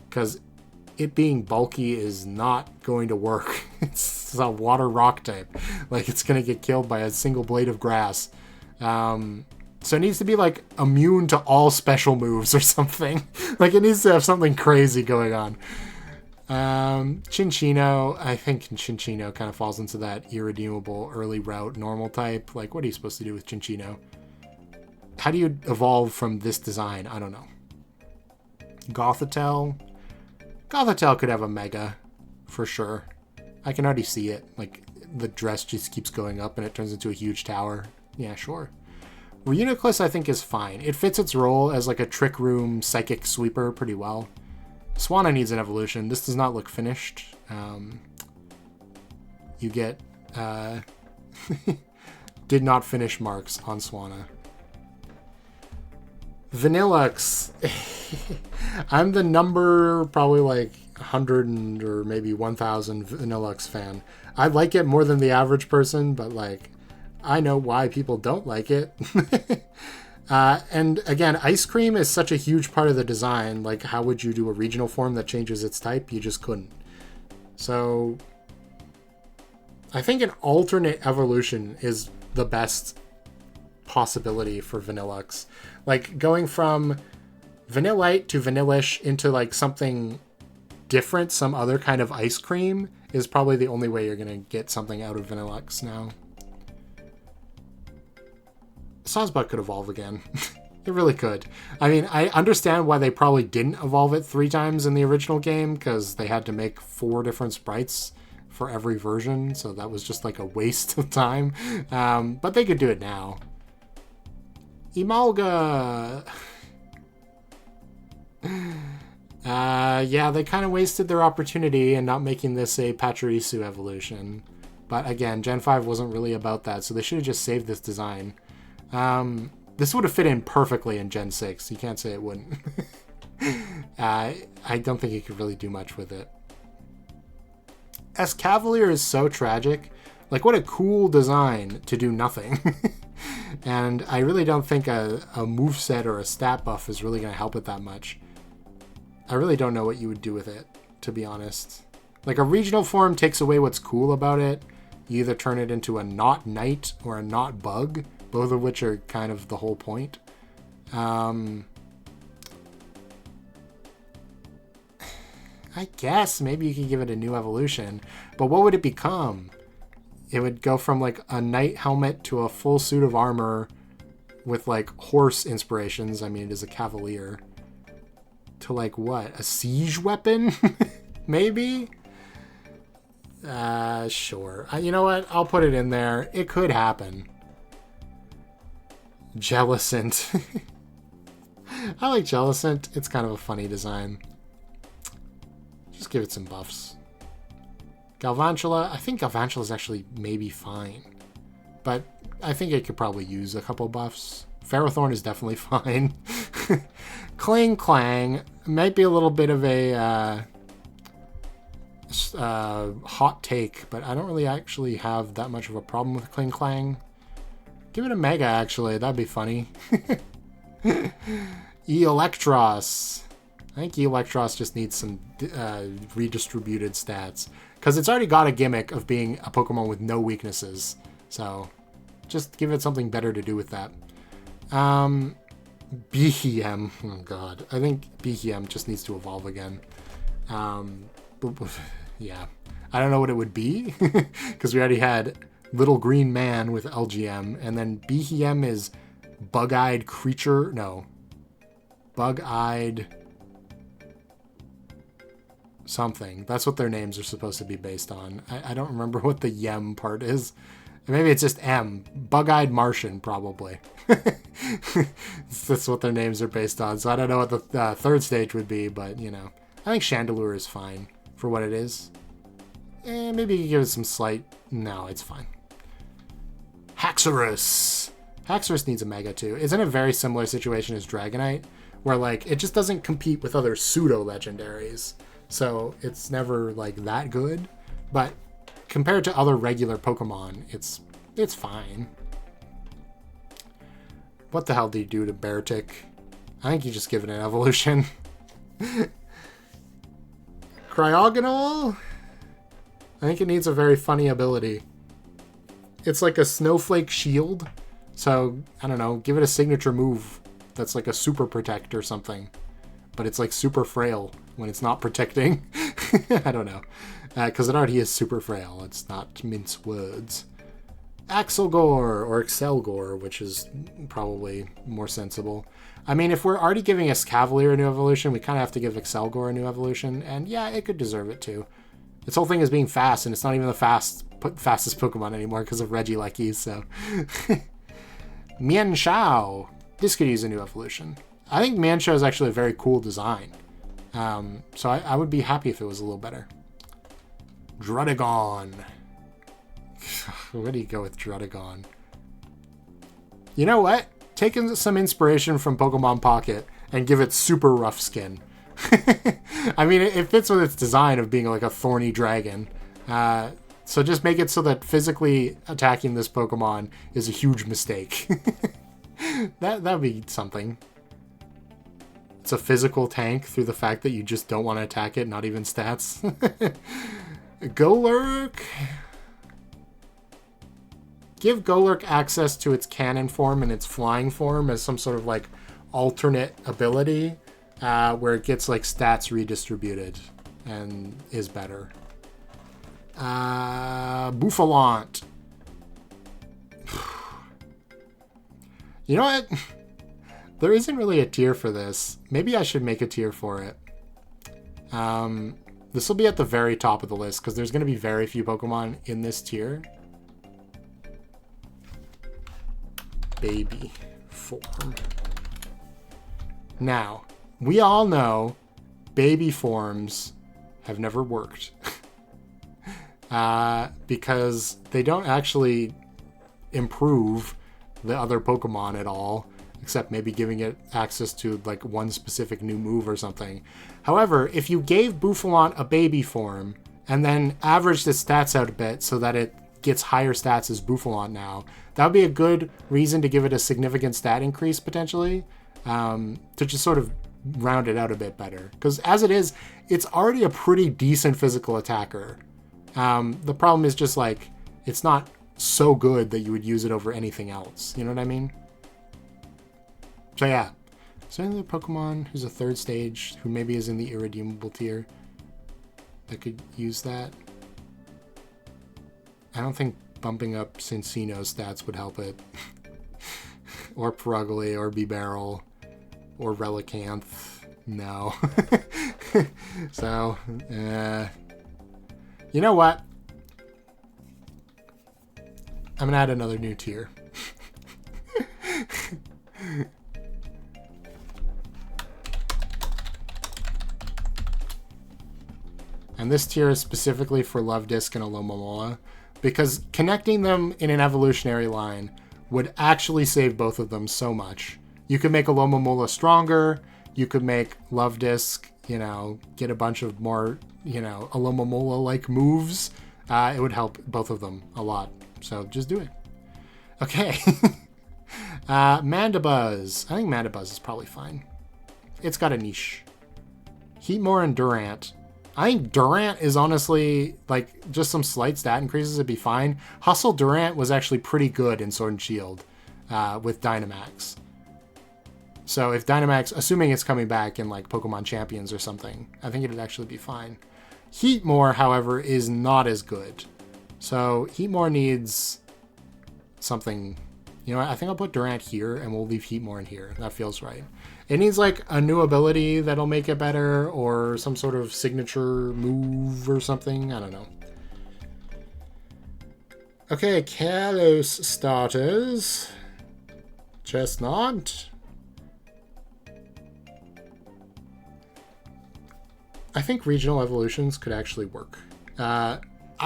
Because it being bulky is not going to work. It's a water rock type. Like, it's going to get killed by a single blade of grass. So it needs to be like immune to all special moves or something. Like it needs to have something crazy going on. Chinchino, I think Chinchino kind of falls into that irredeemable early route normal type. Like, what are you supposed to do with Chinchino? How do you evolve from this design? I don't know. Gothitelle. Gothitelle could have a Mega, for sure. I can already see it. Like, the dress just keeps going up and it turns into a huge tower. Yeah, sure. Reuniclus, I think, is fine. It fits its role as like a Trick Room Psychic Sweeper pretty well. Swanna needs an evolution. This does not look finished. You get did not finish marks on Swanna. Vanillux. I'm the number probably like 100 or maybe 1,000 Vanillux fan. I like it more than the average person, but like I know why people don't like it. And again, ice cream is such a huge part of the design. Like, how would you do a regional form that changes its type? You just couldn't. So, I think an alternate evolution is the best possibility for Vanillux. Like, going from Vanillite to Vanillish into, like, something different, some other kind of ice cream, is probably the only way you're going to get something out of Vanillux now. Sawsbuck could evolve again. It really could. I mean, I understand why they probably didn't evolve it 3 times in the original game, because they had to make 4 different sprites for every version, so that was just like a waste of time. But they could do it now. Emolga. Yeah, they kind of wasted their opportunity in not making this a Pachirisu evolution. But again, Gen 5 wasn't really about that, so they should have just saved this design. This would have fit in perfectly in Gen 6. You can't say it wouldn't. I don't think you could really do much with it. Escavalier is so tragic. Like, what a cool design to do nothing. And I really don't think a moveset or a stat buff is really going to help it that much. I really don't know what you would do with it, to be honest. Like, a regional form takes away what's cool about it. You either turn it into a not knight or a not bug, both of which are kind of the whole point. I guess maybe you could give it a new evolution, but what would it become? It would go from like a knight helmet to a full suit of armor with like horse inspirations. I mean, it is a cavalier. To like what? A siege weapon? Maybe? Sure. You know what? I'll put it in there. It could happen. Jellicent. I like Jellicent. It's kind of a funny design. Just give it some buffs. Galvantula. I think Galvantula is actually maybe fine. But I think it could probably use a couple buffs. Ferrothorn is definitely fine. Kling Clang might be a little bit of a hot take, but I don't really actually have that much of a problem with Kling Clang. Give it a Mega, actually. That'd be funny. Electros. I think Electros just needs some redistributed stats. Because it's already got a gimmick of being a Pokemon with no weaknesses. So, just give it something better to do with that. Behem. Oh, God. I think Behem just needs to evolve again. Yeah. I don't know what it would be. Because we already had Little Green Man with LGM. And then Behem is Bug-Eyed Creature. No. Bug-Eyed something. That's what their names are supposed to be based on. I don't remember what the Yem part is. Maybe it's just M. Bug-Eyed Martian, probably. That's what their names are based on. So I don't know what the third stage would be, but, you know. I think Chandelure is fine for what it is. Maybe you give it some slight... No, it's fine. Haxorus. Haxorus needs a Mega, too. It's in a very similar situation as Dragonite, where, like, it just doesn't compete with other pseudo-legendaries. So it's never, like, that good. But compared to other regular Pokemon, it's fine. What the hell do you do to Beartic? I think you just give it an evolution. Cryogonal? I think it needs a very funny ability. It's like a snowflake shield. So, I don't know, give it a signature move that's like a super protect or something. But it's like super frail when it's not protecting. I don't know. Because it already is super frail. It's not mince words. Axelgore or Excelgore, which is probably more sensible. I mean, if we're already giving Escavalier a new evolution, we kind of have to give Excelgore a new evolution. And yeah, it could deserve it too. Its whole thing is being fast, and it's not even the fastest Pokemon anymore because of Regieleki, so. Mienshao. This could use a new evolution. I think Mienshao is actually a very cool design. So I would be happy if it was a little better. Druddigon. Where do you go with Druddigon? You know what? Take some inspiration from Pokemon Pocket and give it super rough skin. I mean, it fits with its design of being like a thorny dragon. So just make it so that physically attacking this Pokemon is a huge mistake. That'd be something. It's a physical tank through the fact that you just don't want to attack it, not even stats. Golurk. Give Golurk access to its cannon form and its flying form as some sort of like alternate ability where it gets like stats redistributed and is better. Bouffalant. You know what? There isn't really a tier for this. Maybe I should make a tier for it. This will be at the very top of the list because there's going to be very few Pokemon in this tier. Baby form. Now, we all know baby forms have never worked. Because they don't actually improve the other Pokemon at all, except maybe giving it access to like one specific new move or something. However, if you gave Bouffalant a baby form and then averaged its stats out a bit so that it gets higher stats as Bouffalant now, that would be a good reason to give it a significant stat increase potentially, to just sort of round it out a bit better. Because as it is, it's already a pretty decent physical attacker. The problem is just like, it's not so good that you would use it over anything else. You know what I mean? So yeah. Is there another Pokemon who's a third stage who maybe is in the irredeemable tier that could use that? I don't think bumping up Cincino's stats would help it. Or Perugly, or Bibarel, or Relicanth. No. So, you know what? I'm gonna add another new tier. And this tier is specifically for Luvdisc and Alomomola, because connecting them in an evolutionary line would actually save both of them so much. You could make Alomomola stronger, you could make Luvdisc, you know, get a bunch of more, you know, Alomomola-like moves. It would help both of them a lot. So just do it. Okay. Mandibuzz. I think Mandibuzz is probably fine. It's got a niche. Heatmore and Durant. I think Durant is honestly, like, just some slight stat increases would be fine. Hustle Durant was actually pretty good in Sword and Shield with Dynamax. So if Dynamax, assuming it's coming back in, like, Pokemon Champions or something, I think it'd actually be fine. Heatmore, however, is not as good. So Heatmore needs something. You know what? I think I'll put Durant here and we'll leave Heatmore in here. That feels right. It needs like a new ability that'll make it better or some sort of signature move or something. I don't know. Okay, Kalos starters. Chestnut. I think regional evolutions could actually work. I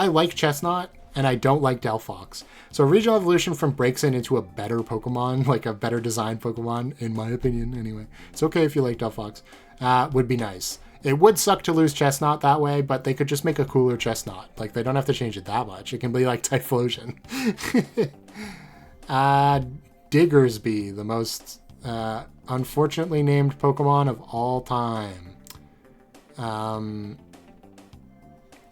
like Chestnut, and I don't like Delphox. So a regional evolution from Braixen into a better Pokemon, like a better designed Pokemon, in my opinion anyway. It's okay if you like Delphox. Would be nice. It would suck to lose Chestnut that way, but they could just make a cooler Chestnut. Like, they don't have to change it that much. It can be like Typhlosion. Diggersby, the most unfortunately named Pokemon of all time.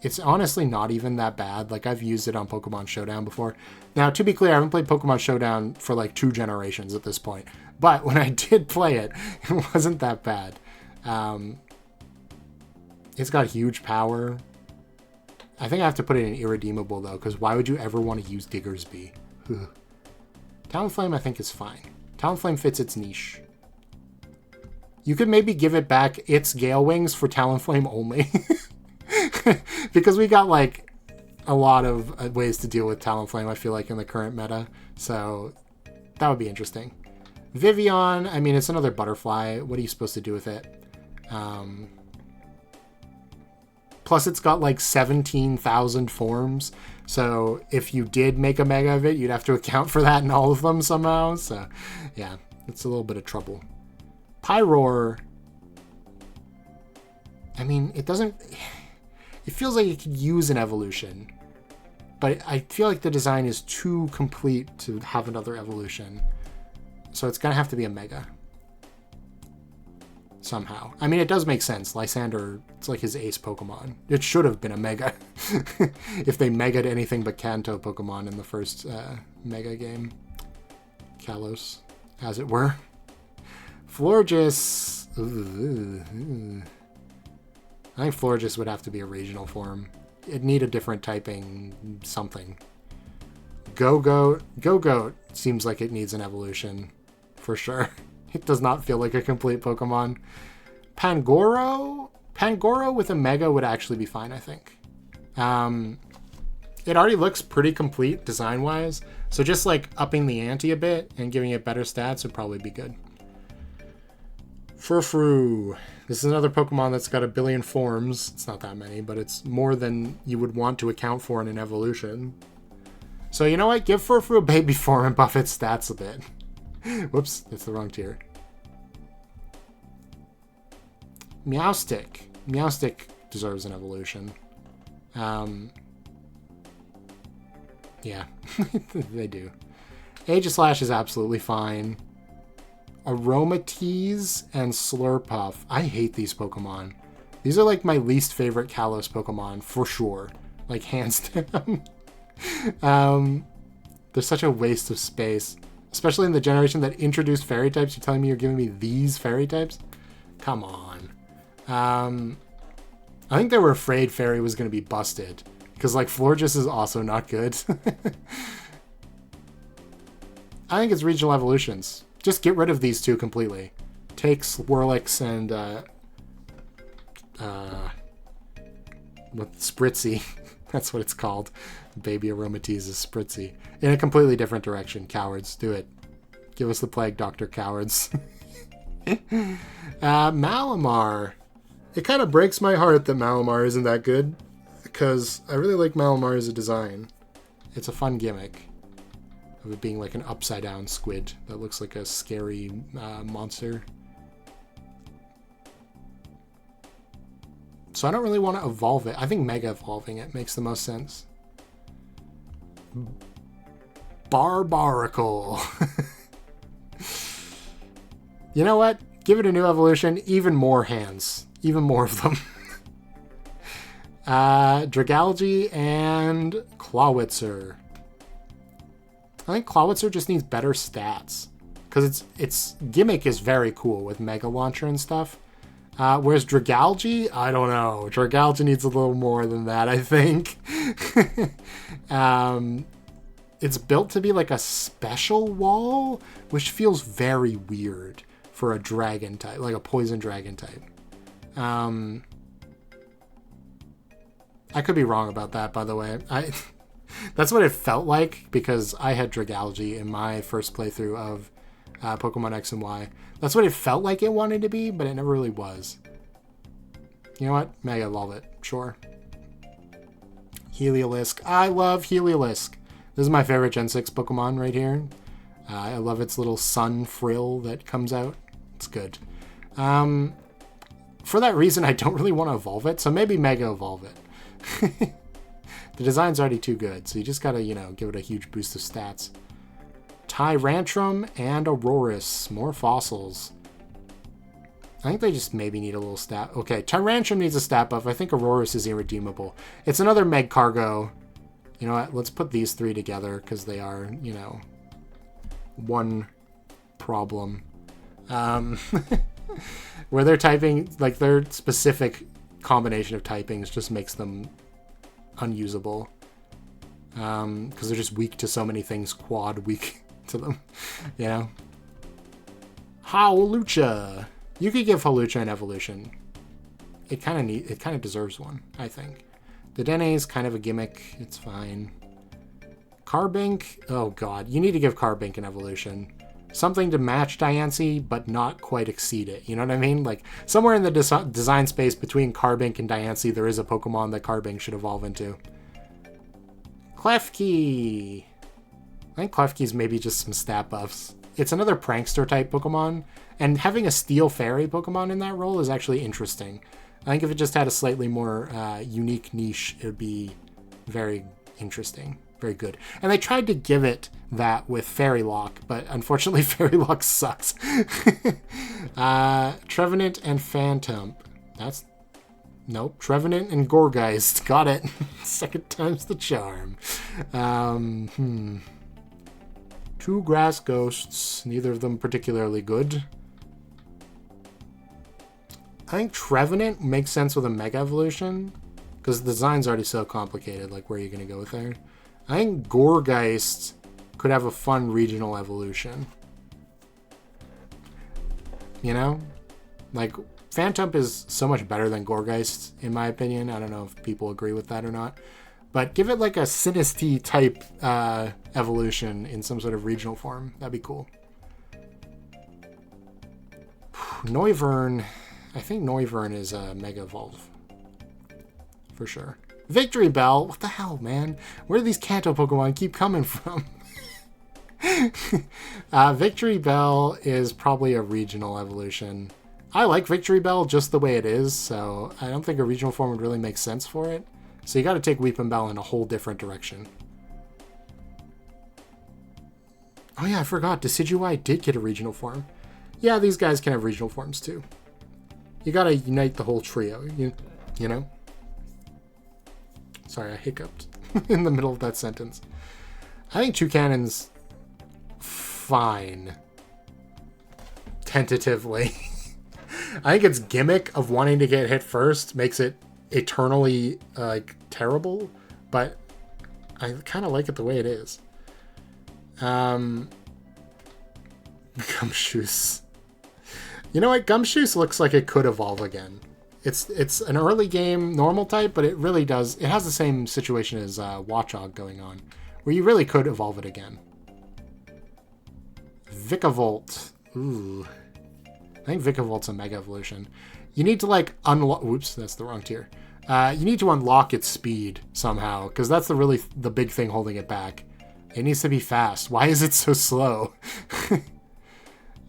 it's honestly not even that bad. Like, I've used it on Pokemon Showdown before. Now, to be clear, I haven't played Pokemon Showdown for like 2 generations at this point. But when I did play it, it wasn't that bad. It's got huge power. I think I have to put it in Irredeemable, though, because why would you ever want to use Diggersby? Talonflame, I think, is fine. Talonflame fits its niche. You could maybe give it back its Gale Wings for Talonflame only. Because we got, like, a lot of ways to deal with Talonflame, I feel like, in the current meta. So that would be interesting. Vivian, I mean, it's another butterfly. What are you supposed to do with it? Plus, it's got, like, 17,000 forms. So if you did make a mega of it, you'd have to account for that in all of them somehow. So, yeah, it's a little bit of trouble. Pyroar, I mean, it doesn't... It feels like it could use an evolution. But I feel like the design is too complete to have another evolution. So it's going to have to be a mega. Somehow. I mean, it does make sense. Lysander, it's like his ace Pokemon. It should have been a mega. If they mega'd anything but Kanto Pokemon in the first mega game. Kalos, as it were. Florges. I think Florges would have to be a regional form. It'd need a different typing something. Go-Goat. Go-Goat seems like it needs an evolution. For sure. It does not feel like a complete Pokemon. Pangoro? Pangoro with a Mega would actually be fine, I think. It already looks pretty complete design-wise. So just like upping the ante a bit and giving it better stats would probably be good. Furfrou. This is another Pokemon that's got 1 billion forms. It's not that many, but it's more than you would want to account for in an evolution. So you know what? Give Furfrou a baby form and buff its stats a bit. Whoops, that's the wrong tier. Meowstic. Meowstic deserves an evolution. Yeah, they do. Aegislash is absolutely fine. Aromatisse and Slurpuff. I hate these Pokemon. These are like my least favorite Kalos Pokemon, for sure. Like, hands down. They're such a waste of space. Especially in the generation that introduced fairy types. You're telling me you're giving me these fairy types? Come on. I think they were afraid fairy was going to be busted. Because, like, Florges is also not good. I think it's regional evolutions. Just get rid of these two completely. Take Swirlix and, with Spritzy. That's what it's called. Baby Aromatisse is Spritzy. In a completely different direction. Cowards, do it. Give us the plague, Dr. Cowards. Malamar. It kind of breaks my heart that Malamar isn't that good, because I really like Malamar as a design. It's a fun gimmick of it being like an upside down squid that looks like a scary monster. So I don't really want to evolve it. I think Mega Evolving it makes the most sense. Barbaracle. You know what? Give it a new evolution. Even more hands. Even more of them. Dragalge and Clawitzer. I think Clawitzer just needs better stats. Because its gimmick is very cool with Mega Launcher and stuff. Whereas Dragalge, I don't know. Dragalge needs a little more than that, I think. It's built to be like a special wall, which feels very weird for a dragon type, like a poison dragon type. I could be wrong about that, by the way. That's what it felt like, because I had Dragalge in my first playthrough of Pokemon X and Y. That's what it felt like it wanted to be, but it never really was. You know what? Mega Evolve it. Sure. Heliolisk. I love Heliolisk. This is my favorite Gen 6 Pokemon right here. I love its little sun frill that comes out. It's good. For that reason, I don't really want to evolve it, so maybe Mega Evolve it. The design's already too good, so you just gotta, give it a huge boost of stats. Tyrantrum and Aurorus. More fossils. I think they just maybe need a little stat. Okay, Tyrantrum needs a stat buff. I think Aurorus is irredeemable. It's another Meg Cargo. You know what? Let's put these three together because they are, you know, one problem. Where they're typing, like their specific combination of typings just makes them unusable. Because they're just weak to so many things, quad weak to them, you know? Howlucha! You could give Howlucha an evolution. It kind of deserves one, I think. The Dene is kind of a gimmick. It's fine. Carbink, oh god, you need to give Carbink an evolution. Something to match Diancie, but not quite exceed it. You know what I mean? Like, somewhere in the design space between Carbink and Diancie, there is a Pokemon that Carbink should evolve into. Klefki! I think Klefki's maybe just some stat buffs. It's another Prankster-type Pokemon, and having a Steel Fairy Pokemon in that role is actually interesting. I think if it just had a slightly more unique niche, it would be very interesting. Very good. And they tried to give it that with Fairy Lock, but unfortunately Fairy Lock sucks. Trevenant and Phantom. That's... Nope. Trevenant and Gourgeist. Got it. Second time's the charm. Two Grass Ghosts. Neither of them particularly good. I think Trevenant makes sense with a Mega Evolution, because the design's already so complicated, like where are you going to go with there? I think Gourgeist could have a fun regional evolution. You know? Like, Phantump is so much better than Gourgeist, in my opinion. I don't know if people agree with that or not. But give it like a Sinistea type evolution in some sort of regional form. That'd be cool. Noivern. I think Noivern is a Mega Evolve. For sure. Victory Bell? What the hell, man? Where do these Kanto Pokemon keep coming from? Victory Bell is probably a regional evolution. I like Victory Bell just the way it is, so I don't think a regional form would really make sense for it. So you got to take Weepin' Bell in a whole different direction. Oh yeah, I forgot. Decidueye did get a regional form. Yeah, these guys can have regional forms too. You got to unite the whole trio, you know? Sorry, I hiccuped in the middle of that sentence. I think Toucannon's fine. Tentatively. I think its gimmick of wanting to get hit first makes it eternally, like, terrible. But I kind of like it the way it is. Gumshoos. You know what? Gumshoos looks like it could evolve again. It's an early game normal type, but it really does. It has the same situation as Watchog going on, where you really could evolve it again. Vikavolt. Ooh. I think Vikavolt's a Mega Evolution. You need to, like, unlock... Whoops, that's the wrong tier. You need to unlock its speed somehow, because that's the big thing holding it back. It needs to be fast. Why is it so slow?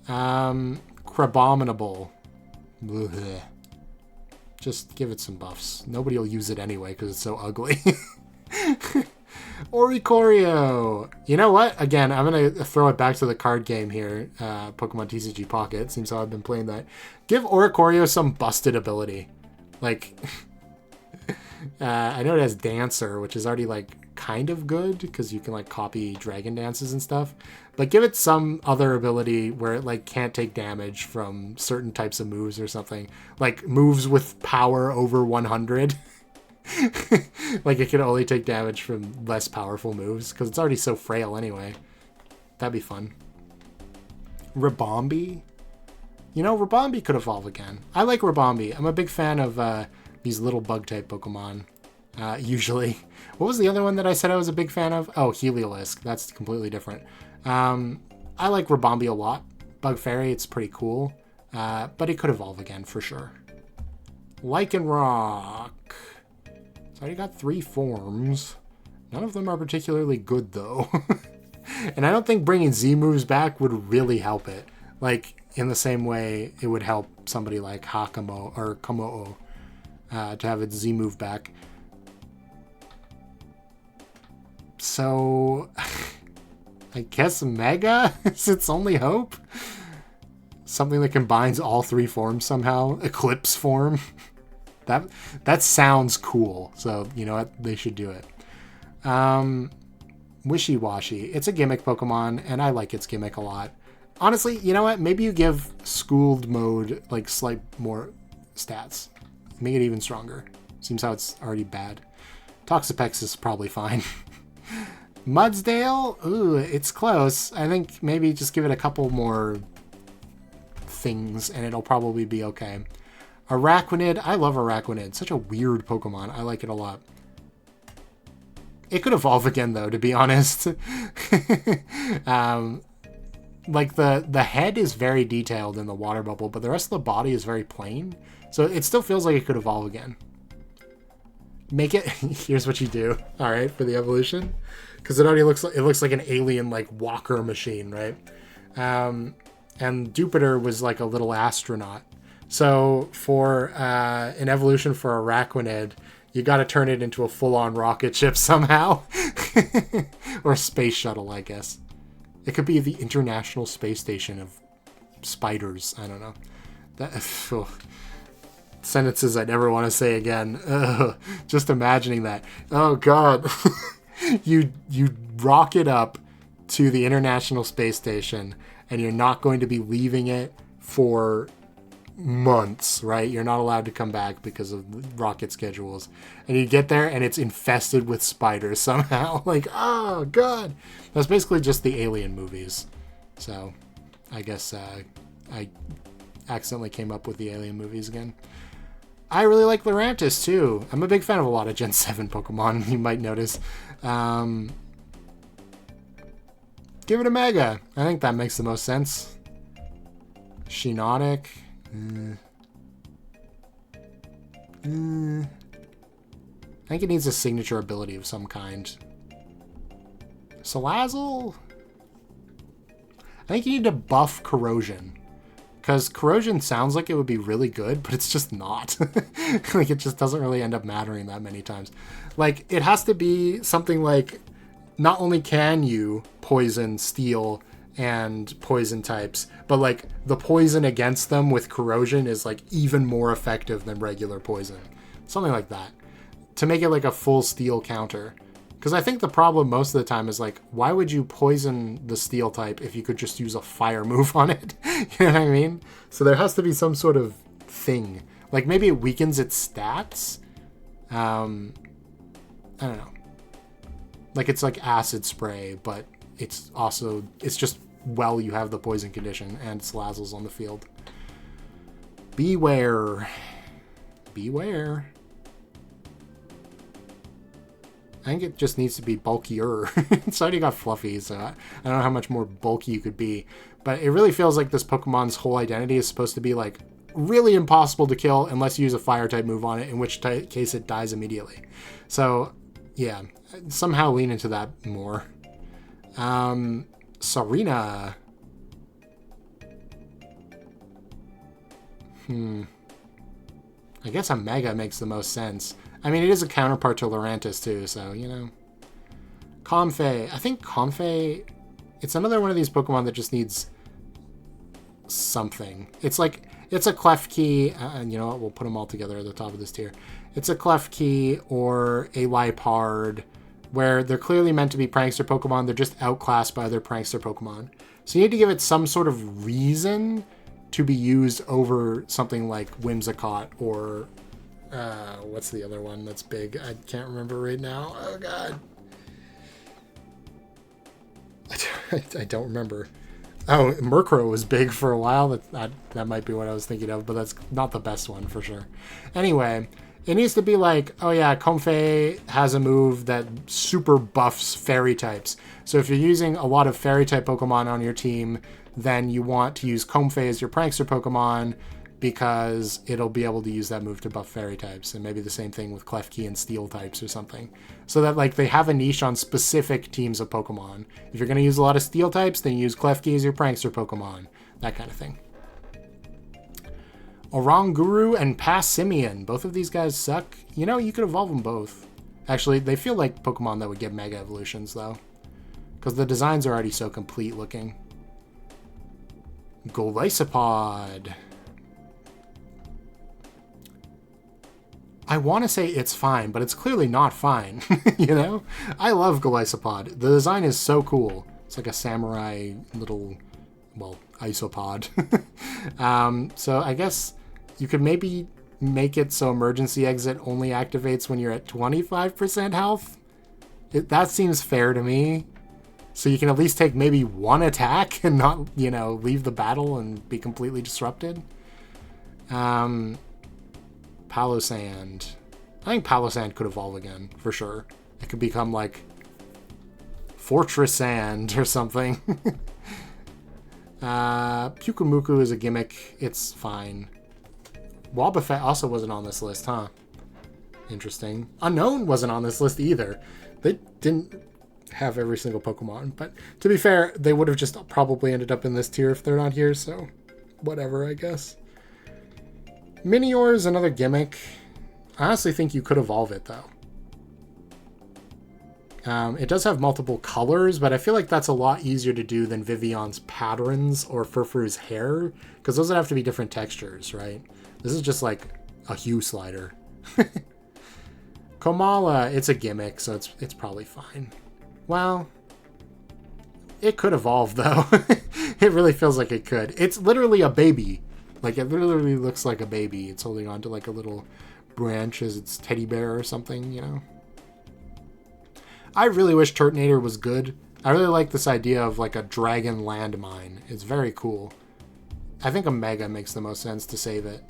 Crabominable. Blech. Just give it some buffs. Nobody will use it anyway because it's so ugly. Oricorio. You know what? Again, I'm going to throw it back to the card game here. Pokemon TCG Pocket. Seems how I've been playing that. Give Oricorio some busted ability. Like, I know it has Dancer, which is already, like, kind of good because you can, like, copy Dragon Dances and stuff. But give it some other ability where it, like, can't take damage from certain types of moves or something. Like, moves with power over 100. Like, it can only take damage from less powerful moves because it's already so frail anyway. That'd be fun. Ribombee? You know, Ribombee could evolve again. I like Ribombee. I'm a big fan of these little bug-type Pokemon, usually. What was the other one that I said I was a big fan of? Oh, Heliolisk. That's completely different. I like Ribombee a lot. Bug Fairy, it's pretty cool. But it could evolve again, for sure. Lycanroc. It's already got 3 forms. None of them are particularly good, though. And I don't think bringing Z-moves back would really help it. Like, in the same way it would help somebody like Hakamo or Komo'o to have its Z-move back. So... I guess Mega is its only hope? Something that combines all three forms somehow. Eclipse form. That sounds cool. So, you know what? They should do it. Wishy-Washy. It's a gimmick Pokemon, and I like its gimmick a lot. Honestly, you know what? Maybe you give Schooled mode, like, slight more stats. Make it even stronger. Seems how it's already bad. Toxapex is probably fine. Mudsdale? Ooh, it's close. I think maybe just give it a couple more things, and it'll probably be okay. Araquanid. I love Araquanid. Such a weird Pokemon. I like it a lot. It could evolve again, though, to be honest. Like, the head is very detailed in the water bubble, but the rest of the body is very plain. So it still feels like it could evolve again. Make it... Here's what you do, all right, for the evolution. Because it already looks like an alien, like, walker machine, right? And Jupiter was like a little astronaut. So for an evolution for Araquanid, you got to turn it into a full-on rocket ship somehow. Or a space shuttle, I guess. It could be the International Space Station of spiders. I don't know. Sentences I never want to say again. Ugh, just imagining that. Oh, God. You rocket up to the International Space Station, and you're not going to be leaving it for months, right? You're not allowed to come back because of rocket schedules. And you get there and it's infested with spiders somehow. Like, oh god. That's basically just the Alien movies. So I guess I accidentally came up with the Alien movies again. I really like Lurantis too. I'm a big fan of a lot of Gen 7 Pokemon, you might notice. Give it a Mega. I think that makes the most sense. Shiinotic. I think it needs a signature ability of some kind. Salazzle? I think you need to buff Corrosion. Because Corrosion sounds like it would be really good, but it's just not. Like, it just doesn't really end up mattering that many times. Like, it has to be something like, not only can you poison, steel, and poison types, but like the poison against them with Corrosion is like even more effective than regular poison. Something like that. To make it like a full steel counter. Because I think the problem most of the time is like, why would you poison the steel type if you could just use a fire move on it? You know what I mean? So there has to be some sort of thing. Like maybe it weakens its stats. I don't know. Like it's like acid spray, but it's just well you have the poison condition and Salazzle's on the field. Beware. Beware. I think it just needs to be bulkier. It's already got Fluffy, so I don't know how much more bulky you could be. But it really feels like this Pokemon's whole identity is supposed to be like really impossible to kill unless you use a fire type move on it, in which case it dies immediately. So yeah, somehow lean into that more. Serena. I guess a Mega makes the most sense. I mean, it is a counterpart to Lurantis too, so, you know. Comfey. I think Comfey, it's another one of these Pokemon that just needs something. It's like, it's a Klefki, and you know what, we'll put them all together at the top of this tier. It's a Klefki or a Liepard, where they're clearly meant to be prankster Pokemon, they're just outclassed by other prankster Pokemon. So you need to give it some sort of reason to be used over something like Whimsicott or... what's the other one that's big? I can't remember right now. Oh, God. I don't remember. Oh, Murkrow was big for a while. That might be what I was thinking of, but that's not the best one for sure. Anyway, it needs to be like, oh yeah, Comfey has a move that super buffs fairy types. So if you're using a lot of fairy type Pokemon on your team, then you want to use Comfey as your prankster Pokemon, because it'll be able to use that move to buff fairy types, and maybe the same thing with Klefki and steel types or something. So that like they have a niche on specific teams of Pokemon. If you're going to use a lot of steel types, then use Klefki as your prankster Pokemon. That kind of thing. Oranguru and Passimian. Both of these guys suck. You know, you could evolve them both. Actually, they feel like Pokemon that would get Mega Evolutions, though. Because the designs are already so complete looking. Golisopod. I want to say it's fine, but it's clearly not fine. You know? I love Golisopod. The design is so cool. It's like a samurai little, well, isopod. So I guess you could maybe make it so emergency exit only activates when you're at 25% health. That seems fair to me. So you can at least take maybe one attack and not, you know, leave the battle and be completely disrupted. Palosand. I think Palosand could evolve again, for sure. It could become like Fortress Sand or something. Pukumuku is a gimmick. It's fine. Wobbuffet also wasn't on this list, huh? Interesting. Unknown wasn't on this list either. They didn't have every single Pokemon, but to be fair, they would have just probably ended up in this tier if they're not here, so whatever, I guess. Minior is another gimmick. I honestly think you could evolve it, though. It does have multiple colors, but I feel like that's a lot easier to do than Vivion's patterns or Furfuru's hair, because those would have to be different textures, right? This is just like a hue slider. Komala, it's a gimmick, so it's probably fine. Well, it could evolve, though. It really feels like it could. It's literally a baby. Like, it literally looks like a baby. It's holding on to, like, a little branch as its teddy bear or something, you know? I really wish Turtonator was good. I really like this idea of, like, a dragon landmine. It's very cool. I think a Mega makes the most sense to save it.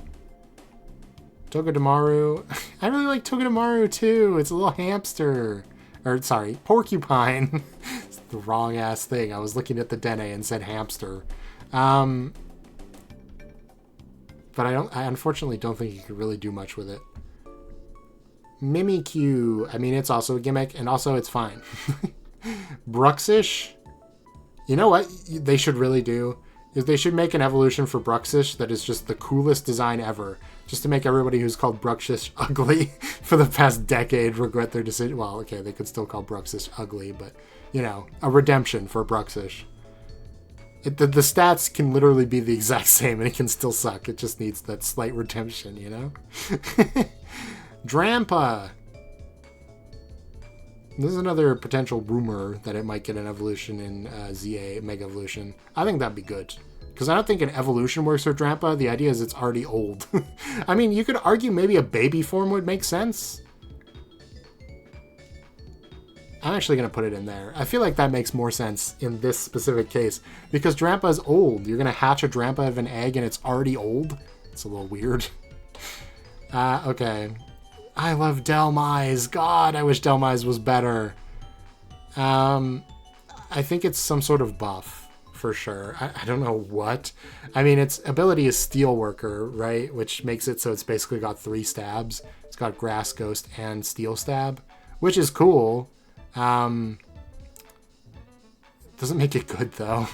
Togedemaru. I really like Togedemaru, too. It's a little hamster. Or, sorry, porcupine. It's the wrong-ass thing. I was looking at the Dene and said hamster. But I unfortunately don't think you could really do much with it. Mimikyu. I mean, it's also a gimmick, and also it's fine. Bruxish. You know what they should really do? Is they should make an evolution for Bruxish that is just the coolest design ever. Just to make everybody who's called Bruxish ugly for the past decade regret their decision. Well, okay, they could still call Bruxish ugly, but, you know, a redemption for Bruxish. The stats can literally be the exact same and it can still suck. It just needs that slight redemption, you know? Drampa. This is another potential rumor that it might get an evolution in ZA Mega Evolution. I think that'd be good. Because I don't think an evolution works for Drampa. The idea is it's already old. I mean, you could argue maybe a baby form would make sense. I'm actually going to put it in there. I feel like that makes more sense in this specific case. Because Drampa is old. You're going to hatch a Drampa of an egg and it's already old? It's a little weird. Okay. I love Delmise. God, I wish Delmise was better. I think it's some sort of buff. For sure. I don't know what. I mean, its ability is Steelworker, right? Which makes it so it's basically got 3 stabs. It's got Grass, Ghost, and Steel Stab, which is cool. Doesn't make it good, though.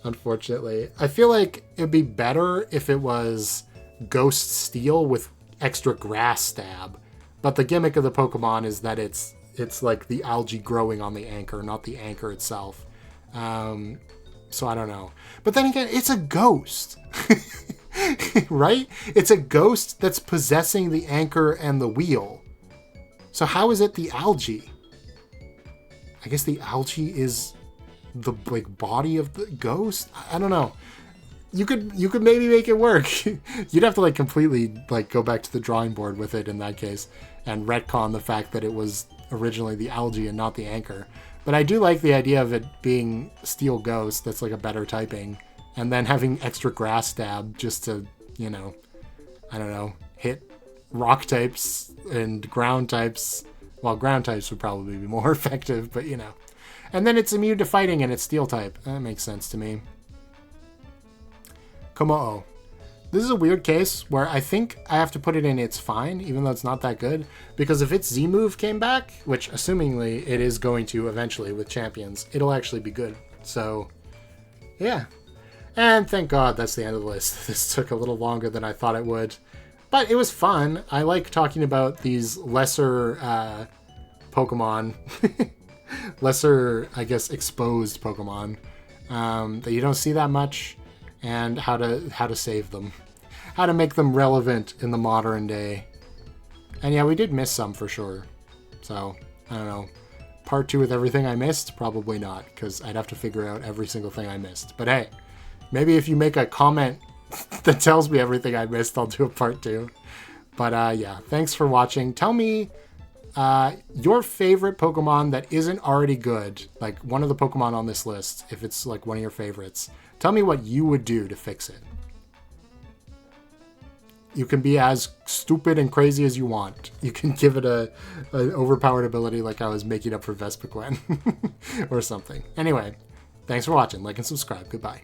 Unfortunately. I feel like it'd be better if it was Ghost Steel with extra Grass Stab. But the gimmick of the Pokemon is that it's like the algae growing on the anchor, not the anchor itself. So I don't know. But then again, it's a ghost. Right? It's a ghost that's possessing the anchor and the wheel. So how is it the algae? I guess the algae is the like body of the ghost? I don't know. You could maybe make it work. You'd have to like completely like go back to the drawing board with it in that case and retcon the fact that it was originally the algae and not the anchor. But I do like the idea of it being Steel Ghost, that's like a better typing, and then having extra Grass Stab just to, you know, I don't know, hit rock types and ground types. Well, ground types would probably be more effective, but you know. And then it's immune to fighting and it's Steel type. That makes sense to me. Komo'o. This is a weird case where I think I have to put it in it's fine, even though it's not that good. Because if its Z-move came back, which assumingly it is going to eventually with Champions, it'll actually be good. So, yeah. And thank God that's the end of the list. This took a little longer than I thought it would. But it was fun. I like talking about these lesser Pokemon. Lesser, I guess, exposed Pokemon. that you don't see that much, and how to save them, how to make them relevant in the modern day. And yeah, we did miss some for sure. So I don't know. Part 2 with everything I missed? Probably not, because I'd have to figure out every single thing I missed. But hey, maybe if you make a comment that tells me everything I missed, I'll do a part 2. But yeah, thanks for watching. Tell me your favorite Pokemon that isn't already good, like one of the Pokemon on this list, if it's like one of your favorites. Tell me what you would do to fix it. You can be as stupid and crazy as you want. You can give it an overpowered ability like I was making up for Vespiquen or something. Anyway, thanks for watching. Like and subscribe. Goodbye.